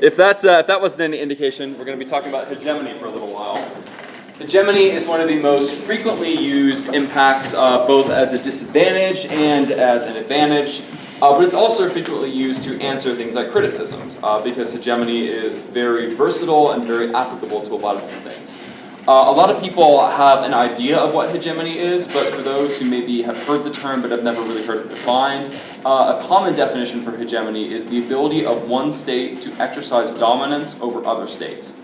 if that wasn't any indication, we're going to be talking about hegemony for a little while. Hegemony is one of the most frequently used impacts, both as a disadvantage and as an advantage, but it's also frequently used to answer things like criticisms, because hegemony is very versatile and very applicable to a lot of different things. A lot of people have an idea of what hegemony is, but for those who maybe have heard the term but have never really heard it defined, a common definition for hegemony is the ability of one state to exercise dominance over other states.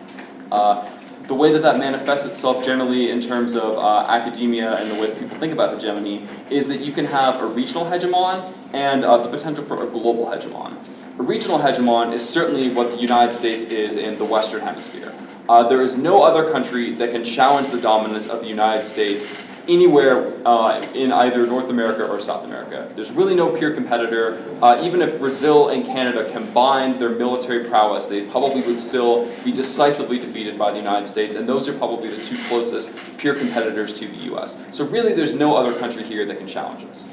The way that manifests itself generally in terms of academia and the way that people think about hegemony is that you can have a regional hegemon and the potential for a global hegemon. A regional hegemon is certainly what the United States is in the Western Hemisphere. There is no other country that can challenge the dominance of the United States anywhere in either North America or South America. There's really no peer competitor. Even if Brazil and Canada combined their military prowess, they probably would still be decisively defeated by the United States, and those are probably the two closest peer competitors to the US. So really there's no other country here that can challenge us.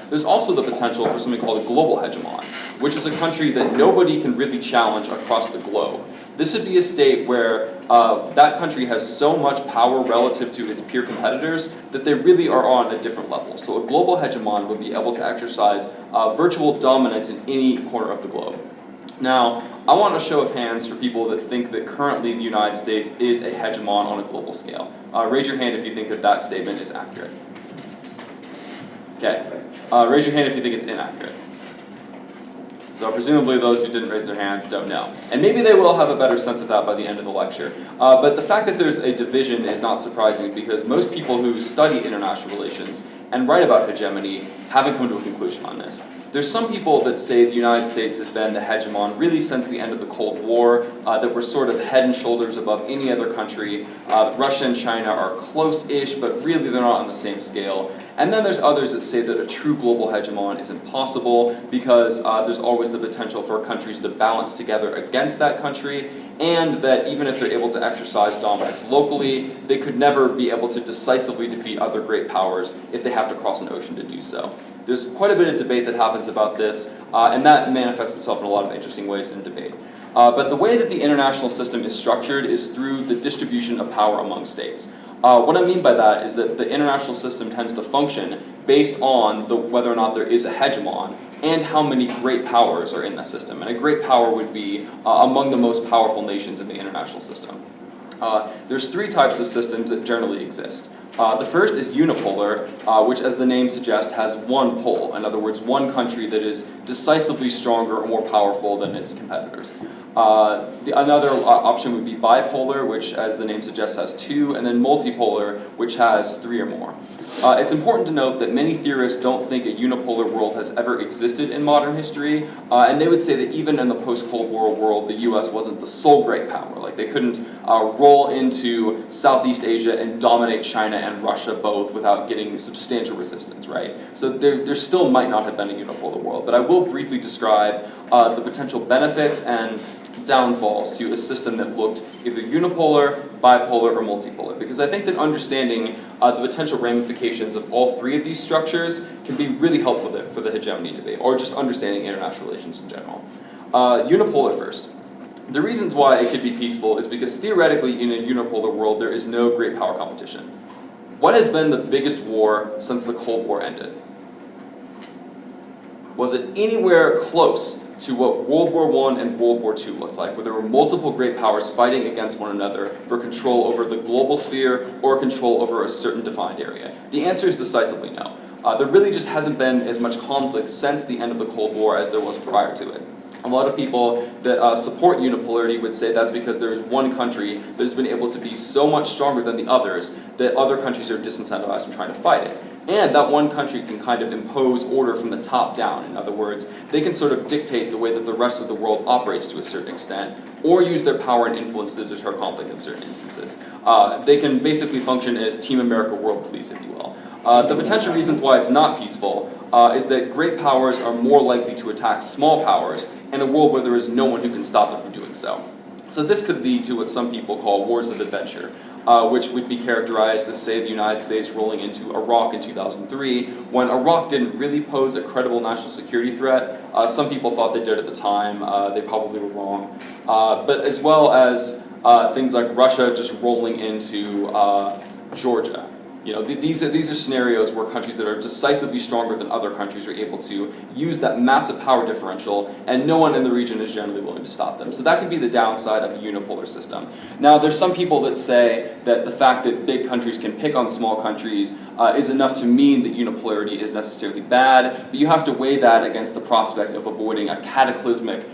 There's also the potential for something called a global hegemon, which is a country that nobody can really challenge across the globe. This would be a state where that country has so much power relative to its peer competitors that they really are on a different level. So a global hegemon would be able to exercise virtual dominance in any corner of the globe. Now, I want a show of hands for people that think that currently the United States is a hegemon on a global scale. Raise your hand if you think that statement is accurate. Okay, raise your hand if you think it's inaccurate. So presumably those who didn't raise their hands don't know. And maybe they will have a better sense of that by the end of the lecture. But the fact that there's a division is not surprising because most people who study international relations and write about hegemony haven't come to a conclusion on this. There's some people that say the United States has been the hegemon really since the end of the Cold War, that we're sort of head and shoulders above any other country. Russia and China are close-ish, but really they're not on the same scale. And then there's others that say that a true global hegemon is impossible because there's always the potential for countries to balance together against that country, and that even if they're able to exercise dominance locally, they could never be able to decisively defeat other great powers if they have to cross an ocean to do so. There's quite a bit of debate that happens about this, and that manifests itself in a lot of interesting ways in debate. But the way that the international system is structured is through the distribution of power among states. What I mean by that is that the international system tends to function based on whether or not there is a hegemon and how many great powers are in that system. And a great power would be among the most powerful nations in the international system. There's three types of systems that generally exist. The first is unipolar, which, as the name suggests, has one pole. In other words, one country that is decisively stronger or more powerful than its competitors. Another option would be bipolar, which, as the name suggests, has two, and then multipolar, which has three or more. It's important to note that many theorists don't think a unipolar world has ever existed in modern history, and they would say that even in the post-Cold War world, the US wasn't the sole great power. Like, they couldn't roll into Southeast Asia and dominate China and Russia both without getting substantial resistance, right? So there still might not have been a unipolar world, but I will briefly describe the potential benefits and downfalls to a system that looked either unipolar, bipolar, or multipolar, because I think that understanding the potential ramifications of all three of these structures can be really helpful for the hegemony debate, or just understanding international relations in general. Unipolar first. The reasons why it could be peaceful is because theoretically in a unipolar world there is no great power competition. What has been the biggest war since the Cold War ended? Was it anywhere close to what World War I and World War II looked like, where there were multiple great powers fighting against one another for control over the global sphere or control over a certain defined area? The answer is decisively no. There really just hasn't been as much conflict since the end of the Cold War as there was prior to it. A lot of people that support unipolarity would say that's because there is one country that has been able to be so much stronger than the others that other countries are disincentivized from trying to fight it. And that one country can kind of impose order from the top down. In other words, they can sort of dictate the way that the rest of the world operates to a certain extent, or use their power and influence to deter conflict in certain instances. They can basically function as Team America World Police, if you will. The potential reasons why it's not peaceful is that great powers are more likely to attack small powers in a world where there is no one who can stop them from doing so. So this could lead to what some people call wars of adventure. which would be characterized as, say, the United States rolling into Iraq in 2003, when Iraq didn't really pose a credible national security threat. Some people thought they did at the time. They probably were wrong. But as well as things like Russia just rolling into Georgia. You know, these are scenarios where countries that are decisively stronger than other countries are able to use that massive power differential, and no one in the region is generally willing to stop them. So that could be the downside of a unipolar system. Now, there's some people that say that the fact that big countries can pick on small countries is enough to mean that unipolarity is necessarily bad, but you have to weigh that against the prospect of avoiding a cataclysmic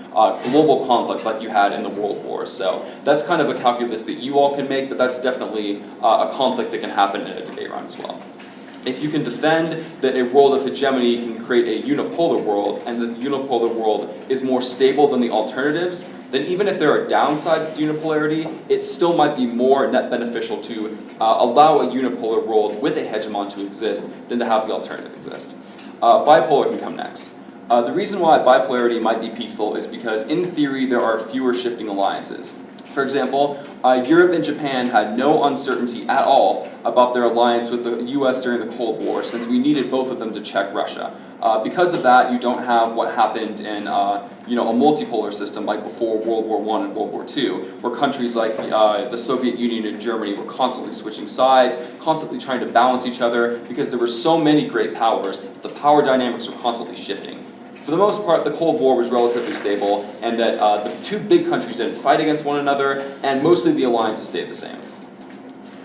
global conflict like you had in the World Wars. So that's kind of a calculus that you all can make, but that's definitely a conflict that can happen in a debate round as well. If you can defend that a world of hegemony can create a unipolar world, and that the unipolar world is more stable than the alternatives, then even if there are downsides to unipolarity, it still might be more net beneficial to allow a unipolar world with a hegemon to exist than to have the alternative exist. Bipolar can come next. The reason why bipolarity might be peaceful is because, in theory, there are fewer shifting alliances. For example, Europe and Japan had no uncertainty at all about their alliance with the US during the Cold War, since we needed both of them to check Russia. Because of that, you don't have what happened in a multipolar system like before World War I and World War II, where countries like the Soviet Union and Germany were constantly switching sides, constantly trying to balance each other, because there were so many great powers that the power dynamics were constantly shifting. For the most part, the Cold War was relatively stable, and that the two big countries didn't fight against one another, and mostly the alliances stayed the same.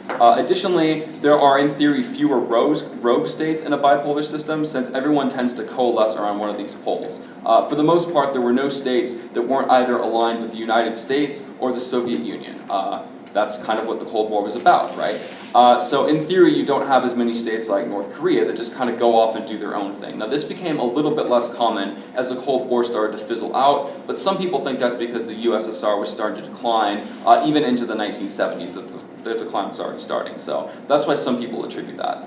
Additionally, there are in theory fewer rogue states in a bipolar system, since everyone tends to coalesce around one of these poles. For the most part, there were no states that weren't either aligned with the United States or the Soviet Union. That's kind of what the Cold War was about, right? So in theory, you don't have as many states like North Korea that just kind of go off and do their own thing. Now, this became a little bit less common as the Cold War started to fizzle out, but some people think that's because the USSR was starting to decline, even into the 1970s, that the decline was already starting. So that's why some people attribute that.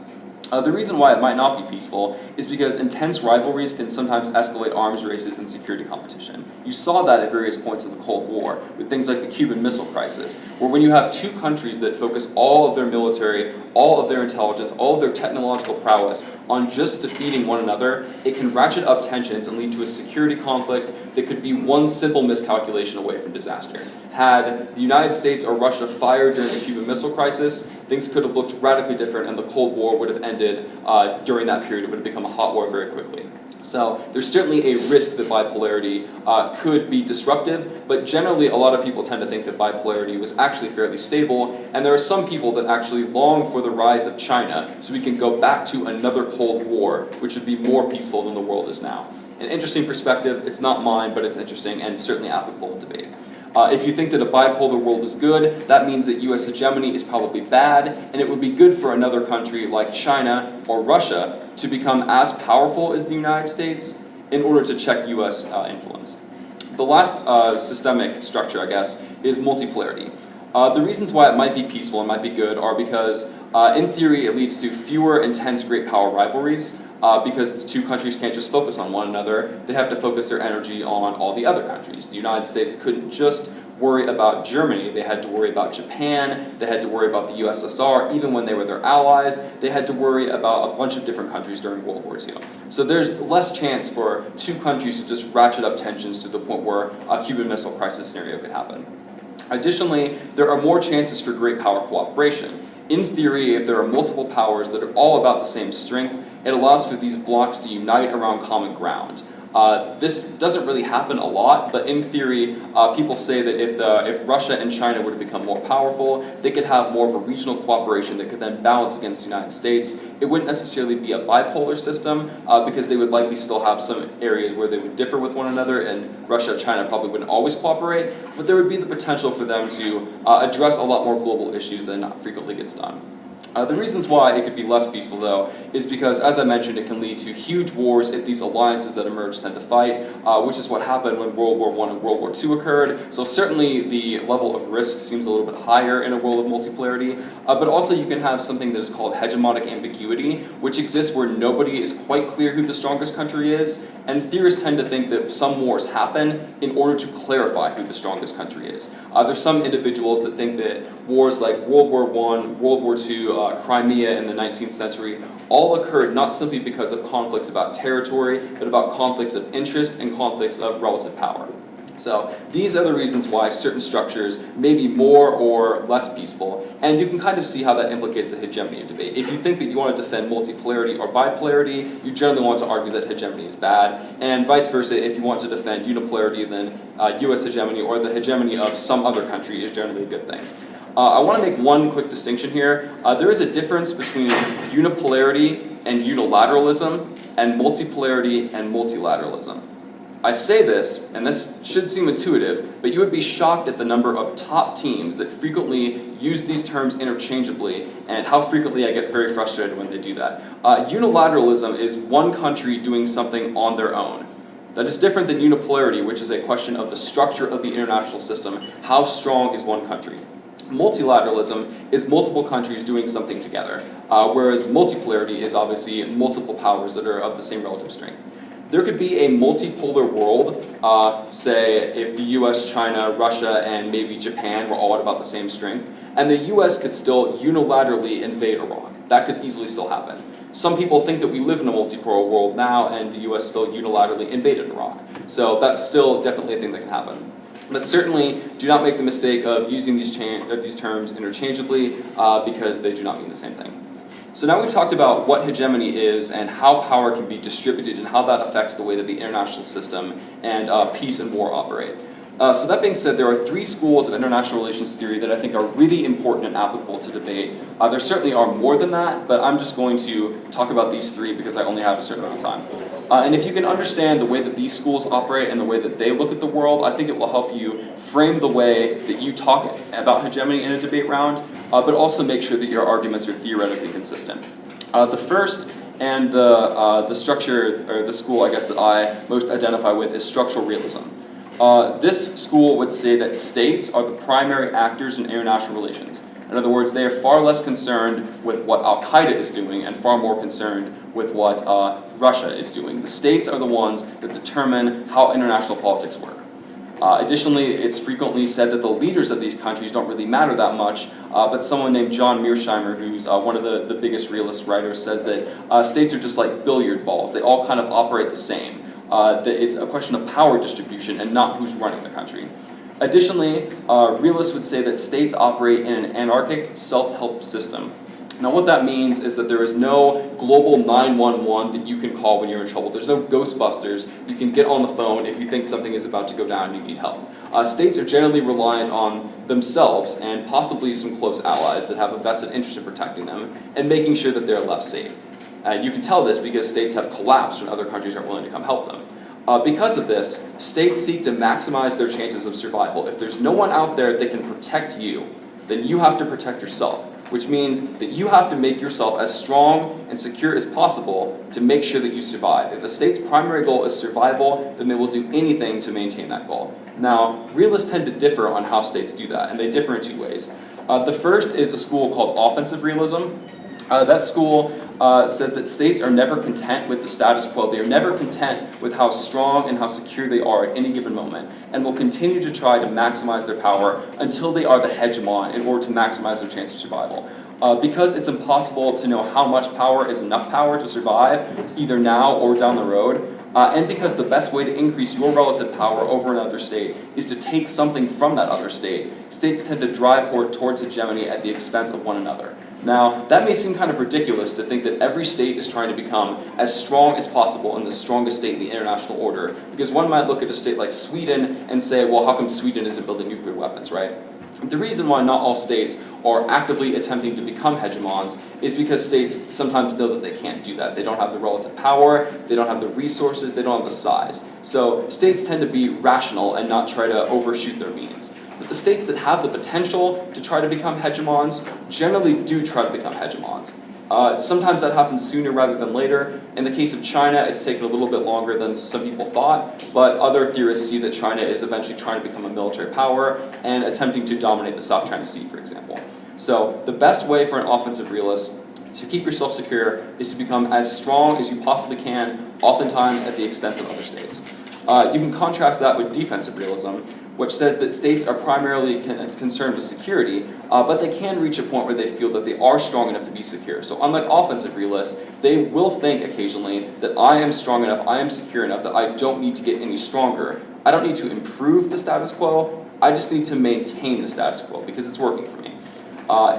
The reason why it might not be peaceful is because intense rivalries can sometimes escalate arms races and security competition. You saw that at various points in the Cold War, with things like the Cuban Missile Crisis, where when you have two countries that focus all of their military, all of their intelligence, all of their technological prowess on just defeating one another, it can ratchet up tensions and lead to a security conflict that could be one simple miscalculation away from disaster. Had the United States or Russia fired during the Cuban Missile Crisis, things could have looked radically different, and the Cold War would have ended during that period. It would have become a hot war very quickly. So there's certainly a risk that bipolarity could be disruptive, but generally a lot of people tend to think that bipolarity was actually fairly stable, and there are some people that actually long for the rise of China so we can go back to another Cold War, which would be more peaceful than the world is now. An interesting perspective. It's not mine, but it's interesting and certainly applicable in debate. If you think that a bipolar world is good, that means that US hegemony is probably bad, and it would be good for another country like China or Russia to become as powerful as the United States in order to check US influence. The last systemic structure, I guess, is multipolarity. The reasons why it might be peaceful and might be good are because, in theory, it leads to fewer intense great power rivalries, because the two countries can't just focus on one another. They have to focus their energy on all the other countries. The United States couldn't just worry about Germany. They had to worry about Japan. They had to worry about the USSR. Even when they were their allies, they had to worry about a bunch of different countries during World War II. So there's less chance for two countries to just ratchet up tensions to the point where a Cuban Missile Crisis scenario could happen. Additionally, there are more chances for great power cooperation. In theory, if there are multiple powers that are all about the same strength, it allows for these blocks to unite around common ground. This doesn't really happen a lot, but in theory, people say that if Russia and China were to become more powerful, they could have more of a regional cooperation that could then balance against the United States. It wouldn't necessarily be a bipolar system, because they would likely still have some areas where they would differ with one another, and Russia and China probably wouldn't always cooperate, but there would be the potential for them to address a lot more global issues than frequently gets done. The reasons why it could be less peaceful, though, is because, as I mentioned, it can lead to huge wars if these alliances that emerge tend to fight, which is what happened when World War I and World War II occurred. So certainly the level of risk seems a little bit higher in a world of multipolarity, but also you can have something that is called hegemonic ambiguity, which exists where nobody is quite clear who the strongest country is, and theorists tend to think that some wars happen in order to clarify who the strongest country is. There's some individuals that think that wars like World War I, World War II, Crimea in the 19th century, all occurred not simply because of conflicts about territory, but about conflicts of interest and conflicts of relative power. So these are the reasons why certain structures may be more or less peaceful, and you can kind of see how that implicates a hegemony debate. If you think that you want to defend multipolarity or bipolarity, you generally want to argue that hegemony is bad, and vice versa, if you want to defend unipolarity, then US hegemony or the hegemony of some other country is generally a good thing. I want to make one quick distinction here. There is a difference between unipolarity and unilateralism and multipolarity and multilateralism. I say this, and this should seem intuitive, but you would be shocked at the number of top teams that frequently use these terms interchangeably, and how frequently I get very frustrated when they do that. Unilateralism is one country doing something on their own. That is different than unipolarity, which is a question of the structure of the international system. How strong is one country? Multilateralism is multiple countries doing something together, whereas multipolarity is obviously multiple powers that are of the same relative strength. There could be a multipolar world, say if the US, China, Russia, and maybe Japan were all at about the same strength, and the US could still unilaterally invade Iraq. That could easily still happen. Some people think that we live in a multipolar world now, and the US still unilaterally invaded Iraq. So that's still definitely a thing that can happen. But certainly, do not make the mistake of using these terms interchangeably because they do not mean the same thing. So now we've talked about what hegemony is and how power can be distributed and how that affects the way that the international system and peace and war operate. So that being said, there are three schools of international relations theory that I think are really important and applicable to debate. There certainly are more than that, but I'm just going to talk about these three because I only have a certain amount of time. And if you can understand the way that these schools operate and the way that they look at the world, I think it will help you frame the way that you talk about hegemony in a debate round, but also make sure that your arguments are theoretically consistent. The first and the structure, or the school I guess that I most identify with, is structural realism. This school would say that states are the primary actors in international relations. In other words, they are far less concerned with what Al-Qaeda is doing and far more concerned with what Russia is doing. The states are the ones that determine how international politics work. Additionally, it's frequently said that the leaders of these countries don't really matter that much, but someone named John Mearsheimer, who's one of the biggest realist writers, says that states are just like billiard balls. They all kind of operate the same. That it's a question of power distribution and not who's running the country. Additionally, realists would say that states operate in an anarchic self-help system. Now what that means is that there is no global 911 that you can call when you're in trouble. There's no Ghostbusters. You can get on the phone if you think something is about to go down and you need help. States are generally reliant on themselves and possibly some close allies that have a vested interest in protecting them and making sure that they're left safe. You can tell this because states have collapsed when other countries aren't willing to come help them. Because of this, states seek to maximize their chances of survival. If there's no one out there that can protect you, then you have to protect yourself, which means that you have to make yourself as strong and secure as possible to make sure that you survive. If a state's primary goal is survival, then they will do anything to maintain that goal. Now, realists tend to differ on how states do that, and they differ in two ways. The first is a school called offensive realism. That school says that states are never content with the status quo. They are never content with how strong and how secure they are at any given moment, and will continue to try to maximize their power until they are the hegemon in order to maximize their chance of survival. Because it's impossible to know how much power is enough power to survive, either now or down the road, and because the best way to increase your relative power over another state is to take something from that other state, states tend to drive towards hegemony at the expense of one another. Now, that may seem kind of ridiculous to think that every state is trying to become as strong as possible and the strongest state in the international order, because one might look at a state like Sweden and say, well, how come Sweden isn't building nuclear weapons, right? The reason why not all states are actively attempting to become hegemons is because states sometimes know that they can't do that. They don't have the relative power, they don't have the resources, they don't have the size. So states tend to be rational and not try to overshoot their means. But the states that have the potential to try to become hegemons generally do try to become hegemons. Sometimes that happens sooner rather than later. In the case of China, it's taken a little bit longer than some people thought, but other theorists see that China is eventually trying to become a military power and attempting to dominate the South China Sea, for example. So the best way for an offensive realist to keep yourself secure is to become as strong as you possibly can, oftentimes at the expense of other states. You can contrast that with defensive realism, which says that states are primarily concerned with security, but they can reach a point where they feel that they are strong enough to be secure. So unlike offensive realists, they will think occasionally that I am strong enough, I am secure enough that I don't need to get any stronger. I don't need to improve the status quo, I just need to maintain the status quo because it's working for me.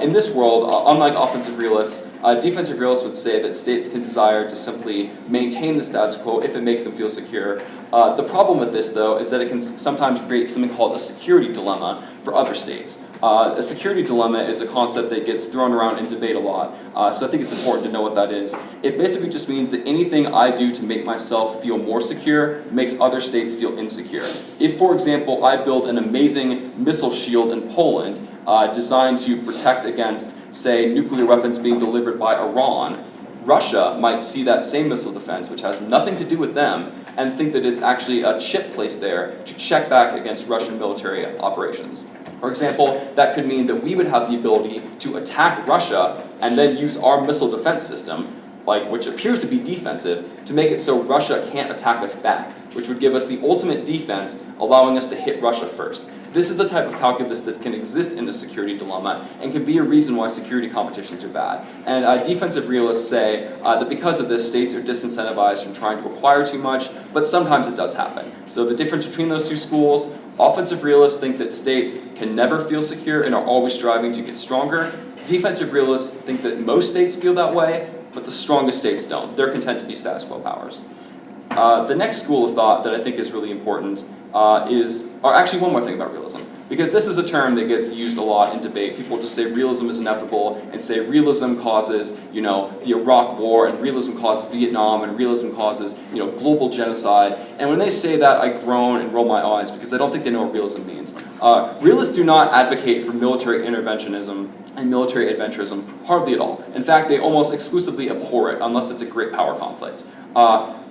In this world, unlike offensive realists, defensive realists would say that states can desire to simply maintain the status quo if it makes them feel secure. The problem with this, though, is that it can sometimes create something called a security dilemma for other states. A security dilemma is a concept that gets thrown around in debate a lot, so I think it's important to know what that is. It basically just means that anything I do to make myself feel more secure makes other states feel insecure. If, for example, I build an amazing missile shield in Poland, designed to protect against, say, nuclear weapons being delivered by Iran, Russia might see that same missile defense, which has nothing to do with them, and think that it's actually a chip placed there to check back against Russian military operations. For example, that could mean that we would have the ability to attack Russia and then use our missile defense system, which appears to be defensive, to make it so Russia can't attack us back, which would give us the ultimate defense, allowing us to hit Russia first. This is the type of calculus that can exist in the security dilemma and can be a reason why security competitions are bad. And defensive realists say that because of this, states are disincentivized from trying to acquire too much, but sometimes it does happen. So the difference between those two schools, offensive realists think that states can never feel secure and are always striving to get stronger. Defensive realists think that most states feel that way, but the strongest states don't. They're content to be status quo powers. The next school of thought that I think is really important actually one more thing about realism, because this is a term that gets used a lot in debate. People just say realism is inevitable and say realism causes, the Iraq War, and realism causes Vietnam, and realism causes, global genocide. And when they say that, I groan and roll my eyes because I don't think they know what realism means. Realists do not advocate for military interventionism and military adventurism, hardly at all. In fact, they almost exclusively abhor it, unless it's a great power conflict.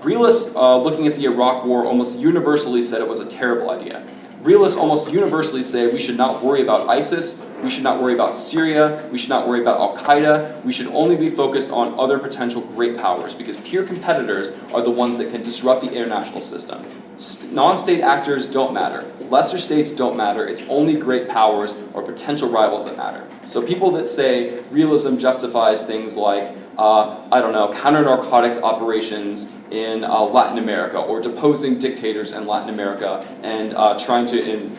Realists looking at the Iraq War almost universally said it was a terrible idea. Realists almost universally say we should not worry about ISIS, we should not worry about Syria, we should not worry about Al-Qaeda, we should only be focused on other potential great powers, because peer competitors are the ones that can disrupt the international system. Non-state actors don't matter. Lesser states don't matter. It's only great powers or potential rivals that matter. So people that say realism justifies things like, counter-narcotics operations in Latin America, or deposing dictators in Latin America, and trying to,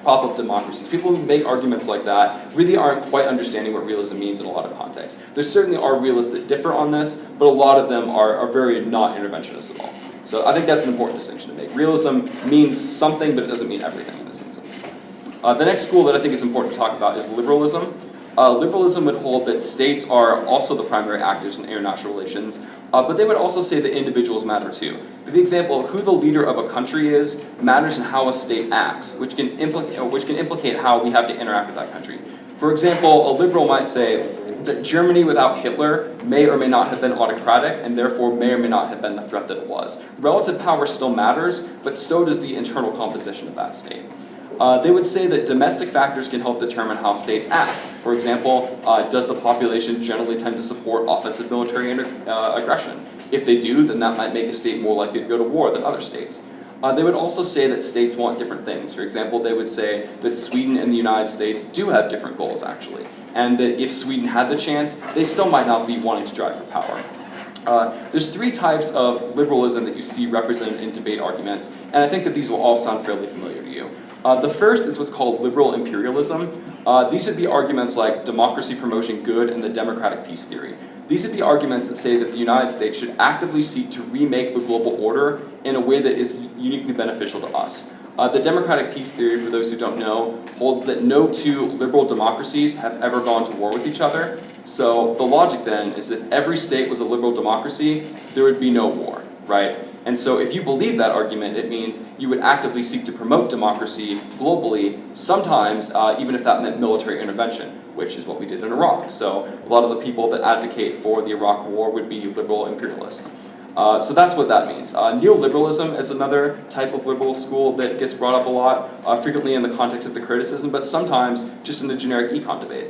prop up democracies. People who make arguments like that really aren't quite understanding what realism means in a lot of contexts. There certainly are realists that differ on this, but a lot of them are very not interventionist at all. So I think that's an important distinction to make. Realism means something, but it doesn't mean everything in this instance. The next school that I think is important to talk about is liberalism. Liberalism would hold that states are also the primary actors in international relations, but they would also say that individuals matter too. For the example, who the leader of a country is matters in how a state acts, which can implicate how we have to interact with that country. For example, a liberal might say that Germany without Hitler may or may not have been autocratic, and therefore may or may not have been the threat that it was. Relative power still matters, but so does the internal composition of that state. They would say that domestic factors can help determine how states act. For example, does the population generally tend to support offensive military aggression? If they do, then that might make a state more likely to go to war than other states. They would also say that states want different things. For example, they would say that Sweden and the United States do have different goals, actually, and that if Sweden had the chance, they still might not be wanting to drive for power. There's three types of liberalism that you see represented in debate arguments, and I think that these will all sound fairly familiar to you. The first is what's called liberal imperialism. These would be arguments like democracy promoting good and the democratic peace theory. These would be arguments that say that the United States should actively seek to remake the global order in a way that is uniquely beneficial to us. The democratic peace theory, for those who don't know, holds that no two liberal democracies have ever gone to war with each other. So the logic then is if every state was a liberal democracy, there would be no war, right? And so if you believe that argument, it means you would actively seek to promote democracy globally, sometimes even if that meant military intervention, which is what we did in Iraq. So a lot of the people that advocate for the Iraq war would be liberal imperialists. So that's what that means. Neoliberalism is another type of liberal school that gets brought up a lot, frequently in the context of the criticism, but sometimes just in the generic econ debate.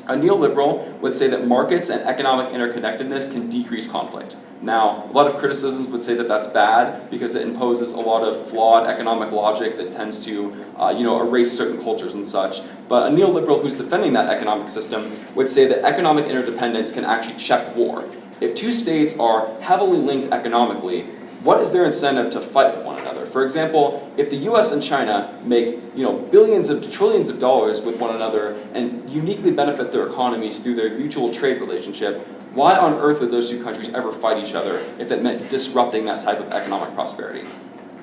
A neoliberal would say that markets and economic interconnectedness can decrease conflict. Now, a lot of criticisms would say that that's bad because it imposes a lot of flawed economic logic that tends to, erase certain cultures and such. But a neoliberal who's defending that economic system would say that economic interdependence can actually check war. If two states are heavily linked economically, what is their incentive to fight with one another? For example, if the US and China make billions of trillions of dollars with one another and uniquely benefit their economies through their mutual trade relationship, why on earth would those two countries ever fight each other if it meant disrupting that type of economic prosperity?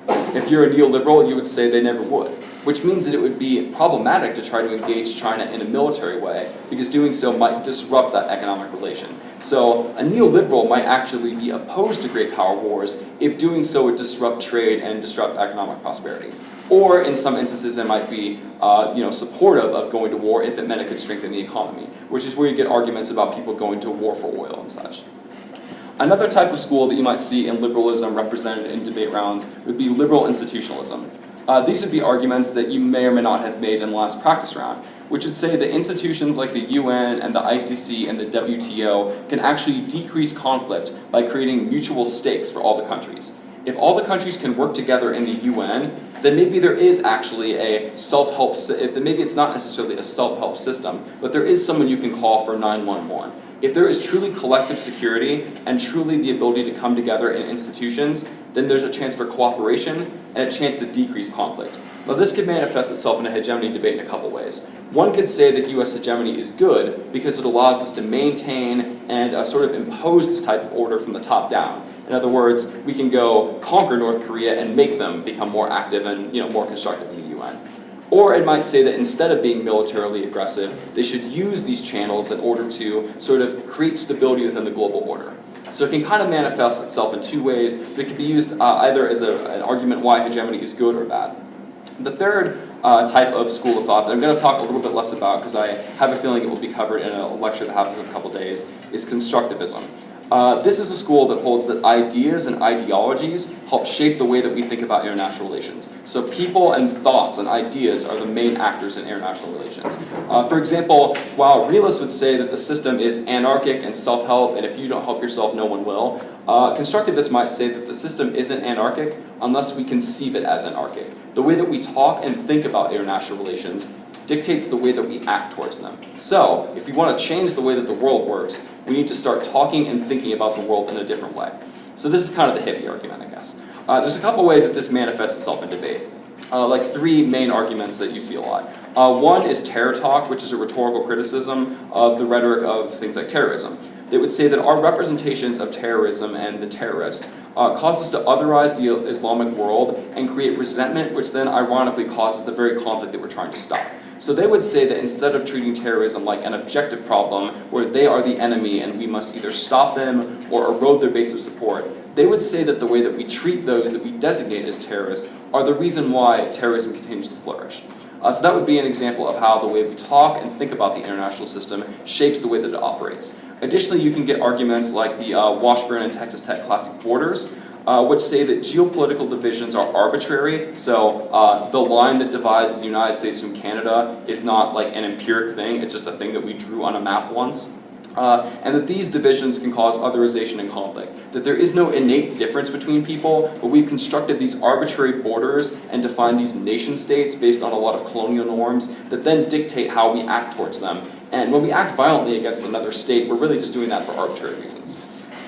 If you're a neoliberal, you would say they never would, which means that it would be problematic to try to engage China in a military way, because doing so might disrupt that economic relation. So a neoliberal might actually be opposed to great power wars if doing so would disrupt trade and disrupt economic prosperity. Or in some instances, it might be supportive of going to war if it meant it could strengthen the economy, which is where you get arguments about people going to war for oil and such. Another type of school that you might see in liberalism represented in debate rounds would be liberal institutionalism. These would be arguments that you may or may not have made in the last practice round, which would say that institutions like the UN and the ICC and the WTO can actually decrease conflict by creating mutual stakes for all the countries. If all the countries can work together in the UN, then maybe there is actually a self-help, maybe it's not necessarily a self-help system, but there is someone you can call for 911. If there is truly collective security and truly the ability to come together in institutions, then there's a chance for cooperation and a chance to decrease conflict. Now this could manifest itself in a hegemony debate in a couple ways. One could say that US hegemony is good because it allows us to maintain and sort of impose this type of order from the top down. In other words, we can go conquer North Korea and make them become more active and more constructive in the UN. Or it might say that instead of being militarily aggressive, they should use these channels in order to sort of create stability within the global order. So it can kind of manifest itself in two ways, but it can be used either as an argument why hegemony is good or bad. The third type of school of thought that I'm going to talk a little bit less about because I have a feeling it will be covered in a lecture that happens in a couple days is constructivism. This is a school that holds that ideas and ideologies help shape the way that we think about international relations. So people and thoughts and ideas are the main actors in international relations. For example, while realists would say that the system is anarchic and self-help, and if you don't help yourself, no one will, constructivists might say that the system isn't anarchic unless we conceive it as anarchic. The way that we talk and think about international relations dictates the way that we act towards them. So, if we want to change the way that the world works, we need to start talking and thinking about the world in a different way. So this is kind of the hippie argument, I guess. There's a couple ways that this manifests itself in debate. Like three main arguments that you see a lot. One is terror talk, which is a rhetorical criticism of the rhetoric of things like terrorism. They would say that our representations of terrorism and the terrorist cause us to otherize the Islamic world and create resentment, which then ironically causes the very conflict that we're trying to stop. So they would say that instead of treating terrorism like an objective problem where they are the enemy and we must either stop them or erode their base of support, they would say that the way that we treat those that we designate as terrorists are the reason why terrorism continues to flourish. So that would be an example of how the way we talk and think about the international system shapes the way that it operates. Additionally, you can get arguments like the Washburn and Texas Tech classic borders, which say that geopolitical divisions are arbitrary. So the line that divides the United States from Canada is not like an empiric thing, it's just a thing that we drew on a map once. And that these divisions can cause otherization and conflict. That there is no innate difference between people, but we've constructed these arbitrary borders and defined these nation states based on a lot of colonial norms that then dictate how we act towards them. And when we act violently against another state, we're really just doing that for arbitrary reasons.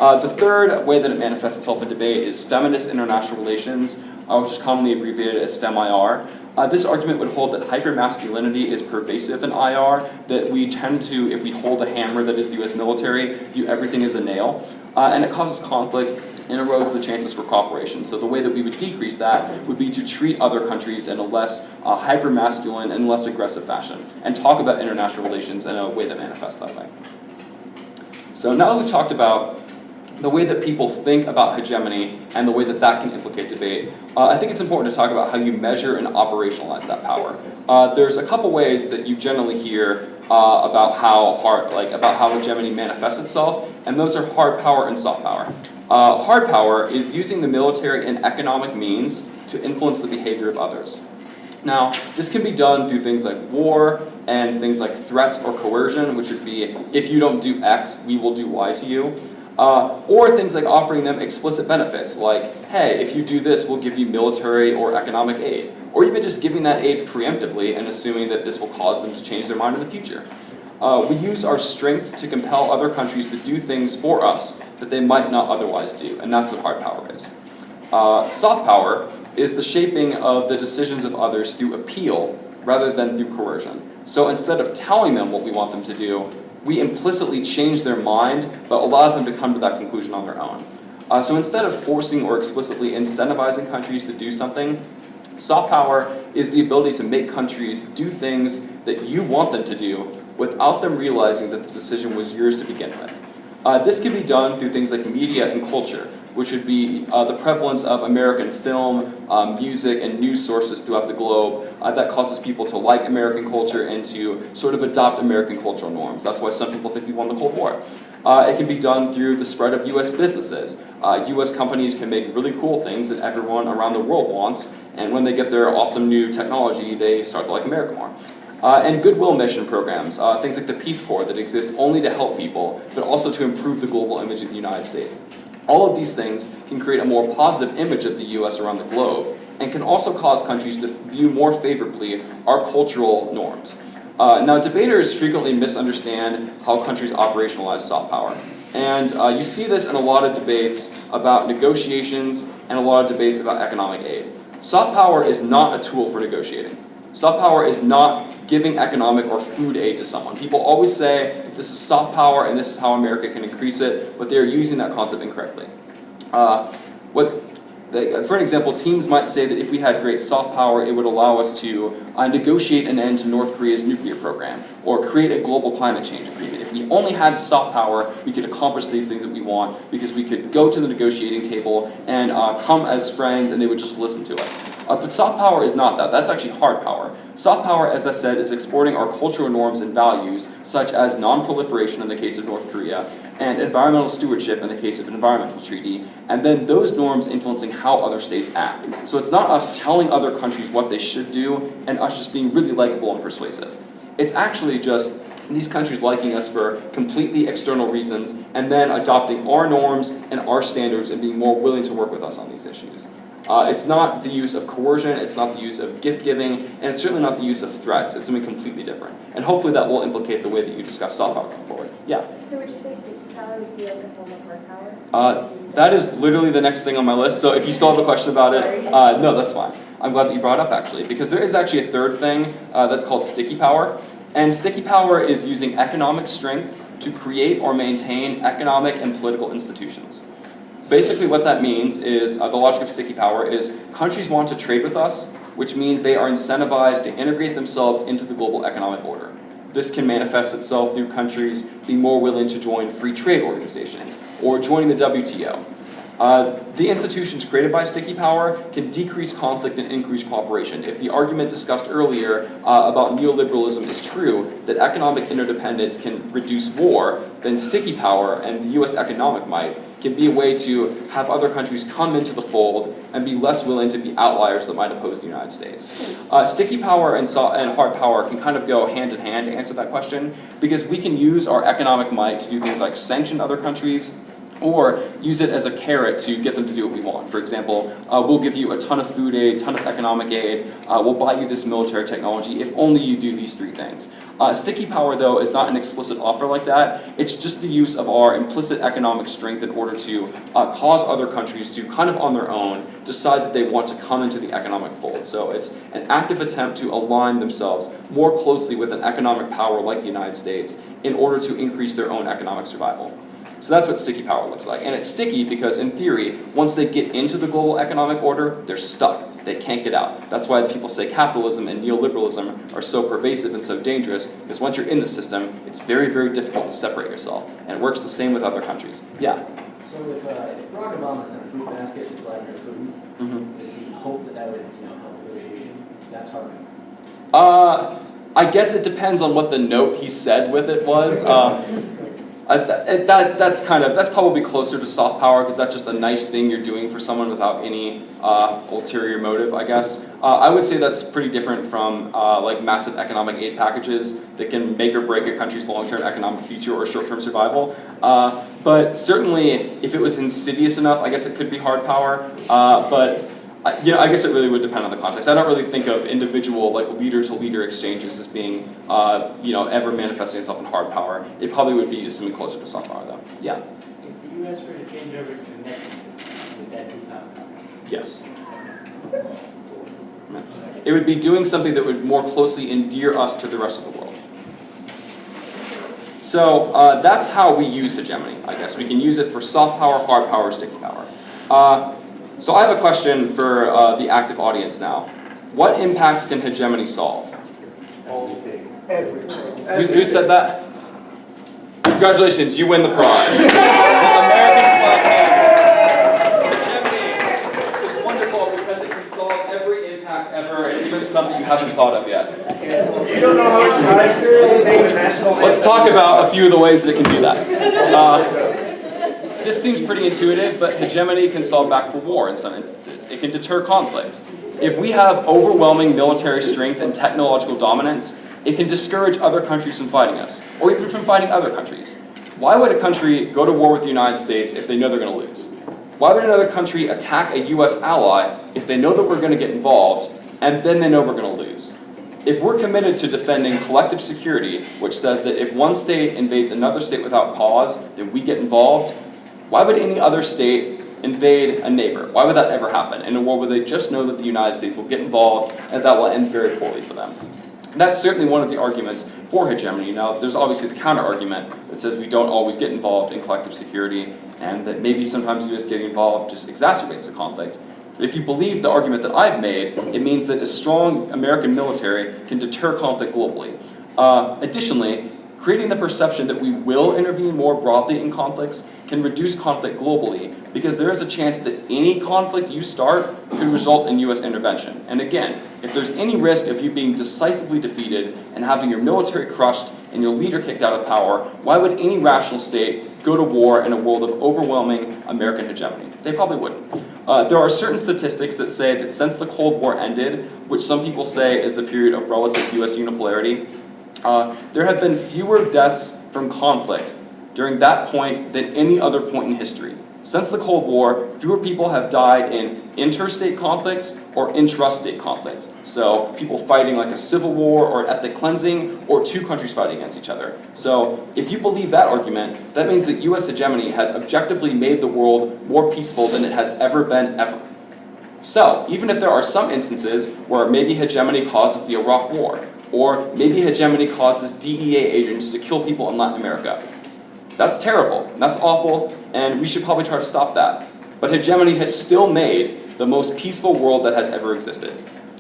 The third way that it manifests itself in debate is feminist international relations, which is commonly abbreviated as FemIR. This argument would hold that hypermasculinity is pervasive in IR, that we tend to, if we hold a hammer that is the US military, view everything as a nail. and it causes conflict and erodes the chances for cooperation. So the way that we would decrease that would be to treat other countries in a less hyper-masculine and less aggressive fashion, and talk about international relations in a way that manifests that way. So now that we've talked about the way that people think about hegemony and the way that that can implicate debate, I think it's important to talk about how you measure and operationalize that power. There's a couple ways that you generally hear about how hegemony manifests itself, and those are hard power and soft power. Hard power is using the military and economic means to influence the behavior of others. Now, this can be done through things like war and things like threats or coercion, which would be, if you don't do X, we will do Y to you. Or things like offering them explicit benefits, like, hey, if you do this, we'll give you military or economic aid. Or even just giving that aid preemptively and assuming that this will cause them to change their mind in the future. We use our strength to compel other countries to do things for us that they might not otherwise do, and that's what hard power is. Soft power is the shaping of the decisions of others through appeal rather than through coercion. So instead of telling them what we want them to do, we implicitly change their mind, but allow them to come to that conclusion on their own. So instead of forcing or explicitly incentivizing countries to do something, soft power is the ability to make countries do things that you want them to do without them realizing that the decision was yours to begin with. This can be done through things like media and culture, which would be the prevalence of American film, music, and news sources throughout the globe that causes people to like American culture and to sort of adopt American cultural norms. That's why some people think we won the Cold War. It can be done through the spread of US businesses. US companies can make really cool things that everyone around the world wants, and when they get their awesome new technology, they start to like America more. And goodwill mission programs, things like the Peace Corps that exist only to help people, but also to improve the global image of the United States. All of these things can create a more positive image of the US around the globe, and can also cause countries to view more favorably our cultural norms. Now, debaters frequently misunderstand how countries operationalize soft power. And you see this in a lot of debates about negotiations and a lot of debates about economic aid. Soft power is not a tool for negotiating. Soft power is not giving economic or food aid to someone. People always say that this is soft power and this is how America can increase it, but they're using that concept incorrectly. For an example, teams might say that if we had great soft power, it would allow us to negotiate an end to North Korea's nuclear program, or create a global climate change agreement. If we only had soft power, we could accomplish these things that we want, because we could go to the negotiating table and come as friends, and they would just listen to us. But soft power is not that. That's actually hard power. Soft power, as I said, is exporting our cultural norms and values, such as non-proliferation in the case of North Korea, and environmental stewardship in the case of an environmental treaty, and then those norms influencing how other states act. So it's not us telling other countries what they should do, and us just being really likable and persuasive. It's actually just these countries liking us for completely external reasons, and then adopting our norms and our standards and being more willing to work with us on these issues. It's not the use of coercion, it's not the use of gift-giving, and it's certainly not the use of threats. It's something completely different. And hopefully that will implicate the way that you discuss soft power going forward. Yeah? So would you say sticky power would be like a form of hard power? That is literally the next thing on my list, so if you still have a question about it, no, that's fine. I'm glad that you brought it up, actually, because there is actually a third thing that's called sticky power. And sticky power is using economic strength to create or maintain economic and political institutions. Basically what that means is, the logic of sticky power is countries want to trade with us, which means they are incentivized to integrate themselves into the global economic order. This can manifest itself through countries being more willing to join free trade organizations or joining the WTO. The institutions created by sticky power can decrease conflict and increase cooperation. If the argument discussed earlier about neoliberalism is true, that economic interdependence can reduce war, then sticky power and the US economic might can be a way to have other countries come into the fold and be less willing to be outliers that might oppose the United States. Sticky power and hard power can kind of go hand in hand to answer that question, because we can use our economic might to do things like sanction other countries, or use it as a carrot to get them to do what we want. For example, we'll give you a ton of food aid, a ton of economic aid, we'll buy you this military technology if only you do these three things. Sticky power, though, is not an explicit offer like that. It's just the use of our implicit economic strength in order to cause other countries to kind of on their own decide that they want to come into the economic fold. So it's an active attempt to align themselves more closely with an economic power like the United States in order to increase their own economic survival. So that's what sticky power looks like. And it's sticky because, in theory, once they get into the global economic order, they're stuck. They can't get out. That's why people say capitalism and neoliberalism are so pervasive and so dangerous, because once you're in the system, it's very, very difficult to separate yourself. And it works the same with other countries. Yeah? So if Barack Obama sent a fruit basket to Vladimir Putin, with the hope that would help negotiation, that's hard. I guess it depends on what the note he said with it was. That's probably closer to soft power, because that's just a nice thing you're doing for someone without any ulterior motive, I guess. I would say that's pretty different from like massive economic aid packages that can make or break a country's long-term economic future or short-term survival. But certainly, if it was insidious enough, I guess it could be hard power. But I guess it really would depend on the context. I don't really think of individual, like, leader-to-leader exchanges as being, ever manifesting itself in hard power. It probably would be something closer to soft power, though. Yeah? If the U.S. were to change over to the metric system, would that be soft power? Yes. It would be doing something that would more closely endear us to the rest of the world. So that's how we use hegemony, I guess. We can use it for soft power, hard power, sticky power. So I have a question for the active audience now. What impacts can hegemony solve? Who said that? Congratulations, you win the prize. The American flag handle. Hegemony is wonderful because it can solve every impact ever, and even some that you haven't thought of yet. You don't know how to say the national anthem. Let's talk about a few of the ways that it can do that. This seems pretty intuitive, but hegemony can solve back for war in some instances. It can deter conflict. If we have overwhelming military strength and technological dominance, it can discourage other countries from fighting us, or even from fighting other countries. Why would a country go to war with the United States if they know they're going to lose? Why would another country attack a US ally if they know that we're going to get involved, and then they know we're going to lose? If we're committed to defending collective security, which says that if one state invades another state without cause, then we get involved, why would any other state invade a neighbor? Why would that ever happen in a war where they just know that the United States will get involved and that will end very poorly for them? That's certainly one of the arguments for hegemony. Now, there's obviously the counter-argument that says we don't always get involved in collective security, and that maybe sometimes US getting involved just exacerbates the conflict. But if you believe the argument that I've made, it means that a strong American military can deter conflict globally. Additionally, creating the perception that we will intervene more broadly in conflicts can reduce conflict globally, because there is a chance that any conflict you start could result in US intervention. And again, if there's any risk of you being decisively defeated and having your military crushed and your leader kicked out of power, why would any rational state go to war in a world of overwhelming American hegemony? They probably wouldn't. There are certain statistics that say that since the Cold War ended, which some people say is the period of relative US unipolarity, there have been fewer deaths from conflict during that point than any other point in history. Since the Cold War, fewer people have died in interstate conflicts or intrastate conflicts. So people fighting like a civil war or ethnic cleansing, or two countries fighting against each other. So if you believe that argument, that means that US hegemony has objectively made the world more peaceful than it has ever been ever. So even if there are some instances where maybe hegemony causes the Iraq War, or maybe hegemony causes DEA agents to kill people in Latin America, that's terrible, that's awful, and we should probably try to stop that. But hegemony has still made the most peaceful world that has ever existed,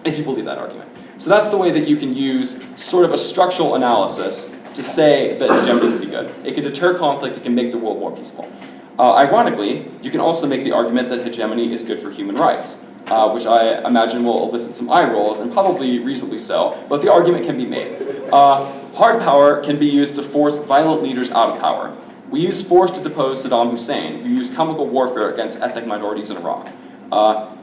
if you believe that argument. So that's the way that you can use sort of a structural analysis to say that hegemony can be good. It can deter conflict, it can make the world more peaceful. Ironically, you can also make the argument that hegemony is good for human rights, which I imagine will elicit some eye rolls, and probably reasonably so, but the argument can be made. Hard power can be used to force violent leaders out of power. We used force to depose Saddam Hussein. We used chemical warfare against ethnic minorities in Iraq.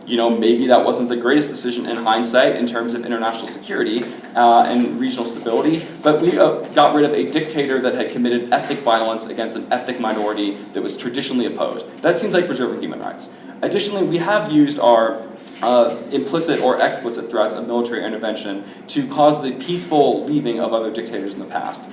Maybe that wasn't the greatest decision in hindsight in terms of international security and regional stability, but we got rid of a dictator that had committed ethnic violence against an ethnic minority that was traditionally opposed. That seems like preserving human rights. Additionally, we have used our implicit or explicit threats of military intervention to cause the peaceful leaving of other dictators in the past.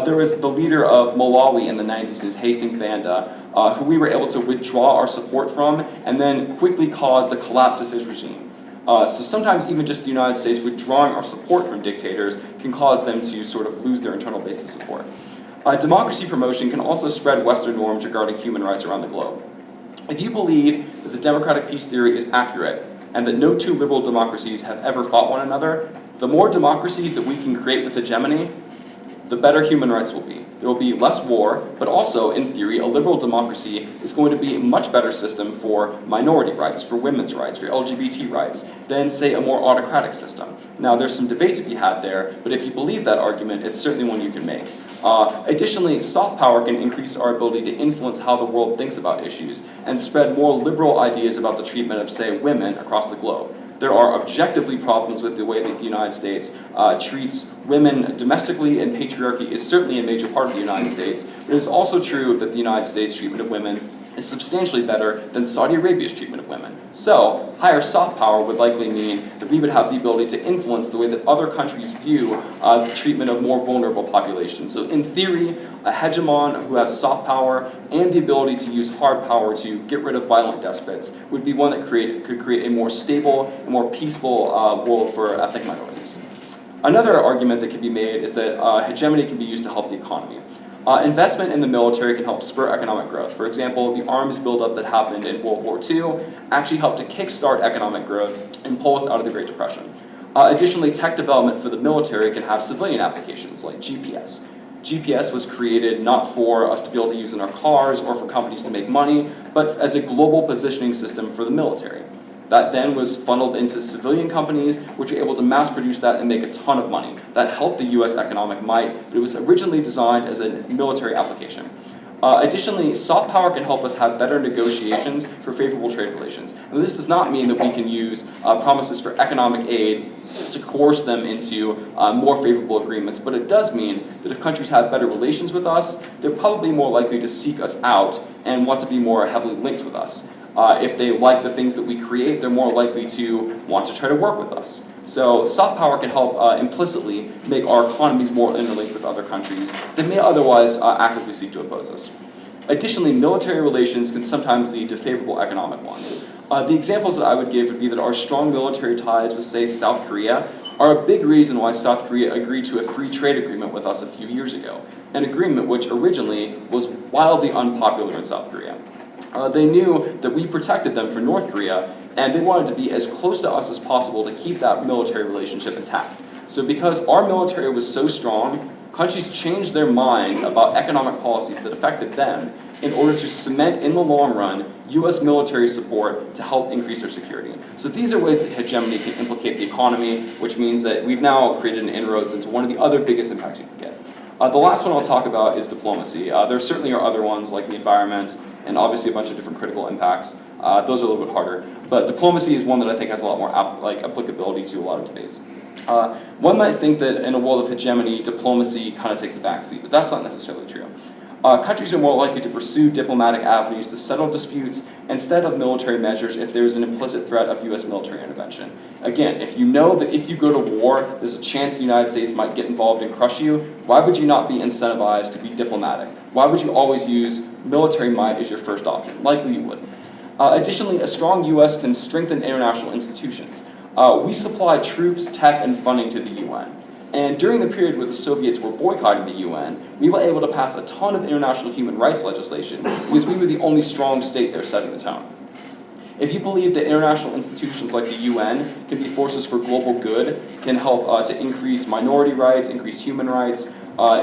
There was the leader of Malawi in the 90s, Hastings Banda, who we were able to withdraw our support from and then quickly cause the collapse of his regime. So sometimes even just the United States withdrawing our support from dictators can cause them to sort of lose their internal base of support. Democracy promotion can also spread Western norms regarding human rights around the globe. If you believe that the democratic peace theory is accurate, and that no two liberal democracies have ever fought one another, the more democracies that we can create with hegemony, the better human rights will be. There will be less war, but also, in theory, a liberal democracy is going to be a much better system for minority rights, for women's rights, for LGBT rights, than, say, a more autocratic system. Now, there's some debate to be had there, but if you believe that argument, it's certainly one you can make. Additionally, soft power can increase our ability to influence how the world thinks about issues and spread more liberal ideas about the treatment of, say, women across the globe. There are objectively problems with the way that the United States treats women domestically, and patriarchy is certainly a major part of the United States. But it is also true that the United States treatment of women is substantially better than Saudi Arabia's treatment of women. So, higher soft power would likely mean that we would have the ability to influence the way that other countries view the treatment of more vulnerable populations. So in theory, a hegemon who has soft power and the ability to use hard power to get rid of violent despots would be one that could create a more stable and more peaceful world for ethnic minorities. Another argument that can be made is that hegemony can be used to help the economy. Investment in the military can help spur economic growth. For example, the arms buildup that happened in World War II actually helped to kickstart economic growth and pull us out of the Great Depression. Additionally, tech development for the military can have civilian applications like GPS. GPS was created not for us to be able to use in our cars or for companies to make money, but as a global positioning system for the military. That then was funneled into civilian companies, which were able to mass produce that and make a ton of money. That helped the US economic might, but it was originally designed as a military application. Additionally, soft power can help us have better negotiations for favorable trade relations. Now, this does not mean that we can use promises for economic aid to coerce them into more favorable agreements, but it does mean that if countries have better relations with us, they're probably more likely to seek us out and want to be more heavily linked with us. If they like the things that we create, they're more likely to want to try to work with us. So soft power can help implicitly make our economies more interlinked with other countries that may otherwise actively seek to oppose us. Additionally, military relations can sometimes lead to favorable economic ones. The examples that I would give would be that our strong military ties with, say, South Korea are a big reason why South Korea agreed to a free trade agreement with us a few years ago, an agreement which originally was wildly unpopular in South Korea. They knew that we protected them from North Korea, and they wanted to be as close to us as possible to keep that military relationship intact. So because our military was so strong, countries changed their mind about economic policies that affected them in order to cement in the long run US military support to help increase their security. So these are ways that hegemony can implicate the economy, which means that we've now created an inroads into one of the other biggest impacts you can get. The last one I'll talk about is diplomacy. There certainly are other ones like the environment and obviously a bunch of different critical impacts. Those are a little bit harder. But diplomacy is one that I think has a lot more applicability to a lot of debates. One might think that in a world of hegemony, diplomacy kind of takes a backseat, but that's not necessarily true. Countries are more likely to pursue diplomatic avenues to settle disputes instead of military measures if there is an implicit threat of US military intervention. Again, if you know that if you go to war, there's a chance the United States might get involved and crush you, why would you not be incentivized to be diplomatic? Why would you always use military might as your first option? Likely you wouldn't. Additionally, a strong US can strengthen international institutions. We supply troops, tech, and funding to the UN. And during the period where the Soviets were boycotting the UN, we were able to pass a ton of international human rights legislation because we were the only strong state there setting the tone. If you believe that international institutions like the UN can be forces for global good, can help to increase minority rights, increase human rights,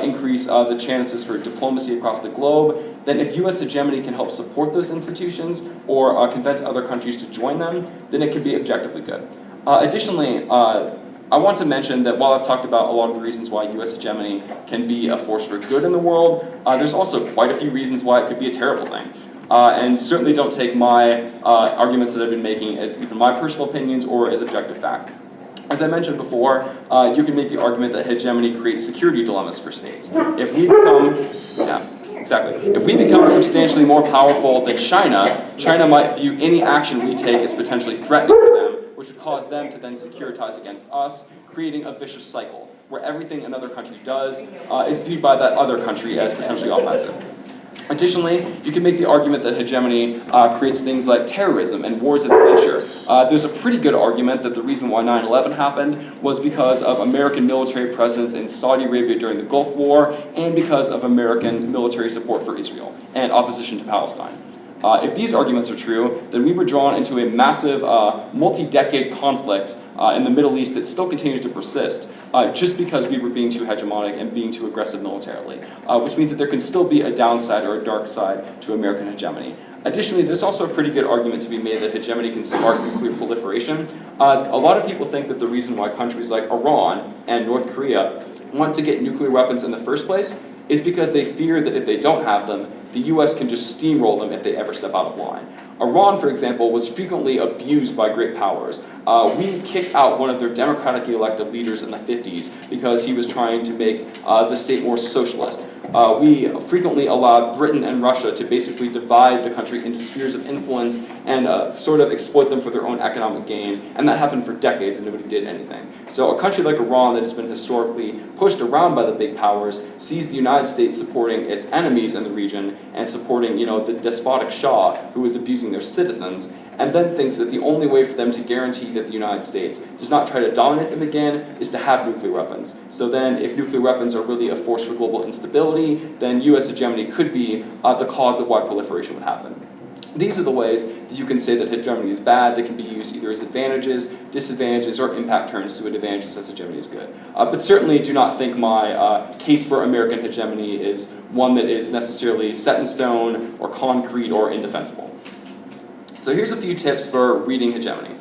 increase the chances for diplomacy across the globe, then if US hegemony can help support those institutions or convince other countries to join them, then it can be objectively good. Additionally, I want to mention that while I've talked about a lot of the reasons why US hegemony can be a force for good in the world, there's also quite a few reasons why it could be a terrible thing. And certainly don't take my arguments that I've been making as even my personal opinions or as objective fact. As I mentioned before, you can make the argument that hegemony creates security dilemmas for states. If we become, if we become substantially more powerful than China, China might view any action we take as potentially threatening to them, which would cause them to then securitize against us, creating a vicious cycle where everything another country does is viewed by that other country as potentially offensive. Additionally, you can make the argument that hegemony creates things like terrorism and wars of adventure. There's a pretty good argument that the reason why 9/11 happened was because of American military presence in Saudi Arabia during the Gulf War and because of American military support for Israel and opposition to Palestine. If these arguments are true, then we were drawn into a massive multi-decade conflict in the Middle East that still continues to persist just because we were being too hegemonic and being too aggressive militarily, which means that there can still be a downside or a dark side to American hegemony. Additionally, there's also a pretty good argument to be made that hegemony can spark nuclear proliferation. A lot of people think that the reason why countries like Iran and North Korea want to get nuclear weapons in the first place is because they fear that if they don't have them, the US can just steamroll them if they ever step out of line. Iran, for example, was frequently abused by great powers. We kicked out one of their democratically elected leaders in the 50s because he was trying to make the state more socialist. We frequently allowed Britain and Russia to basically divide the country into spheres of influence and sort of exploit them for their own economic gain, and that happened for decades and nobody did anything. So a country like Iran that has been historically pushed around by the big powers sees the United States supporting its enemies in the region and supporting, the despotic Shah who is abusing their citizens, and then thinks that the only way for them to guarantee that the United States does not try to dominate them again is to have nuclear weapons. So then if nuclear weapons are really a force for global instability, then US hegemony could be the cause of why proliferation would happen. These are the ways that you can say that hegemony is bad. They can be used either as advantages, disadvantages, or impact turns to an advantage that says hegemony is good. But certainly do not think my case for American hegemony is one that is necessarily set in stone or concrete or indefensible. So here's a few tips for reading hegemony.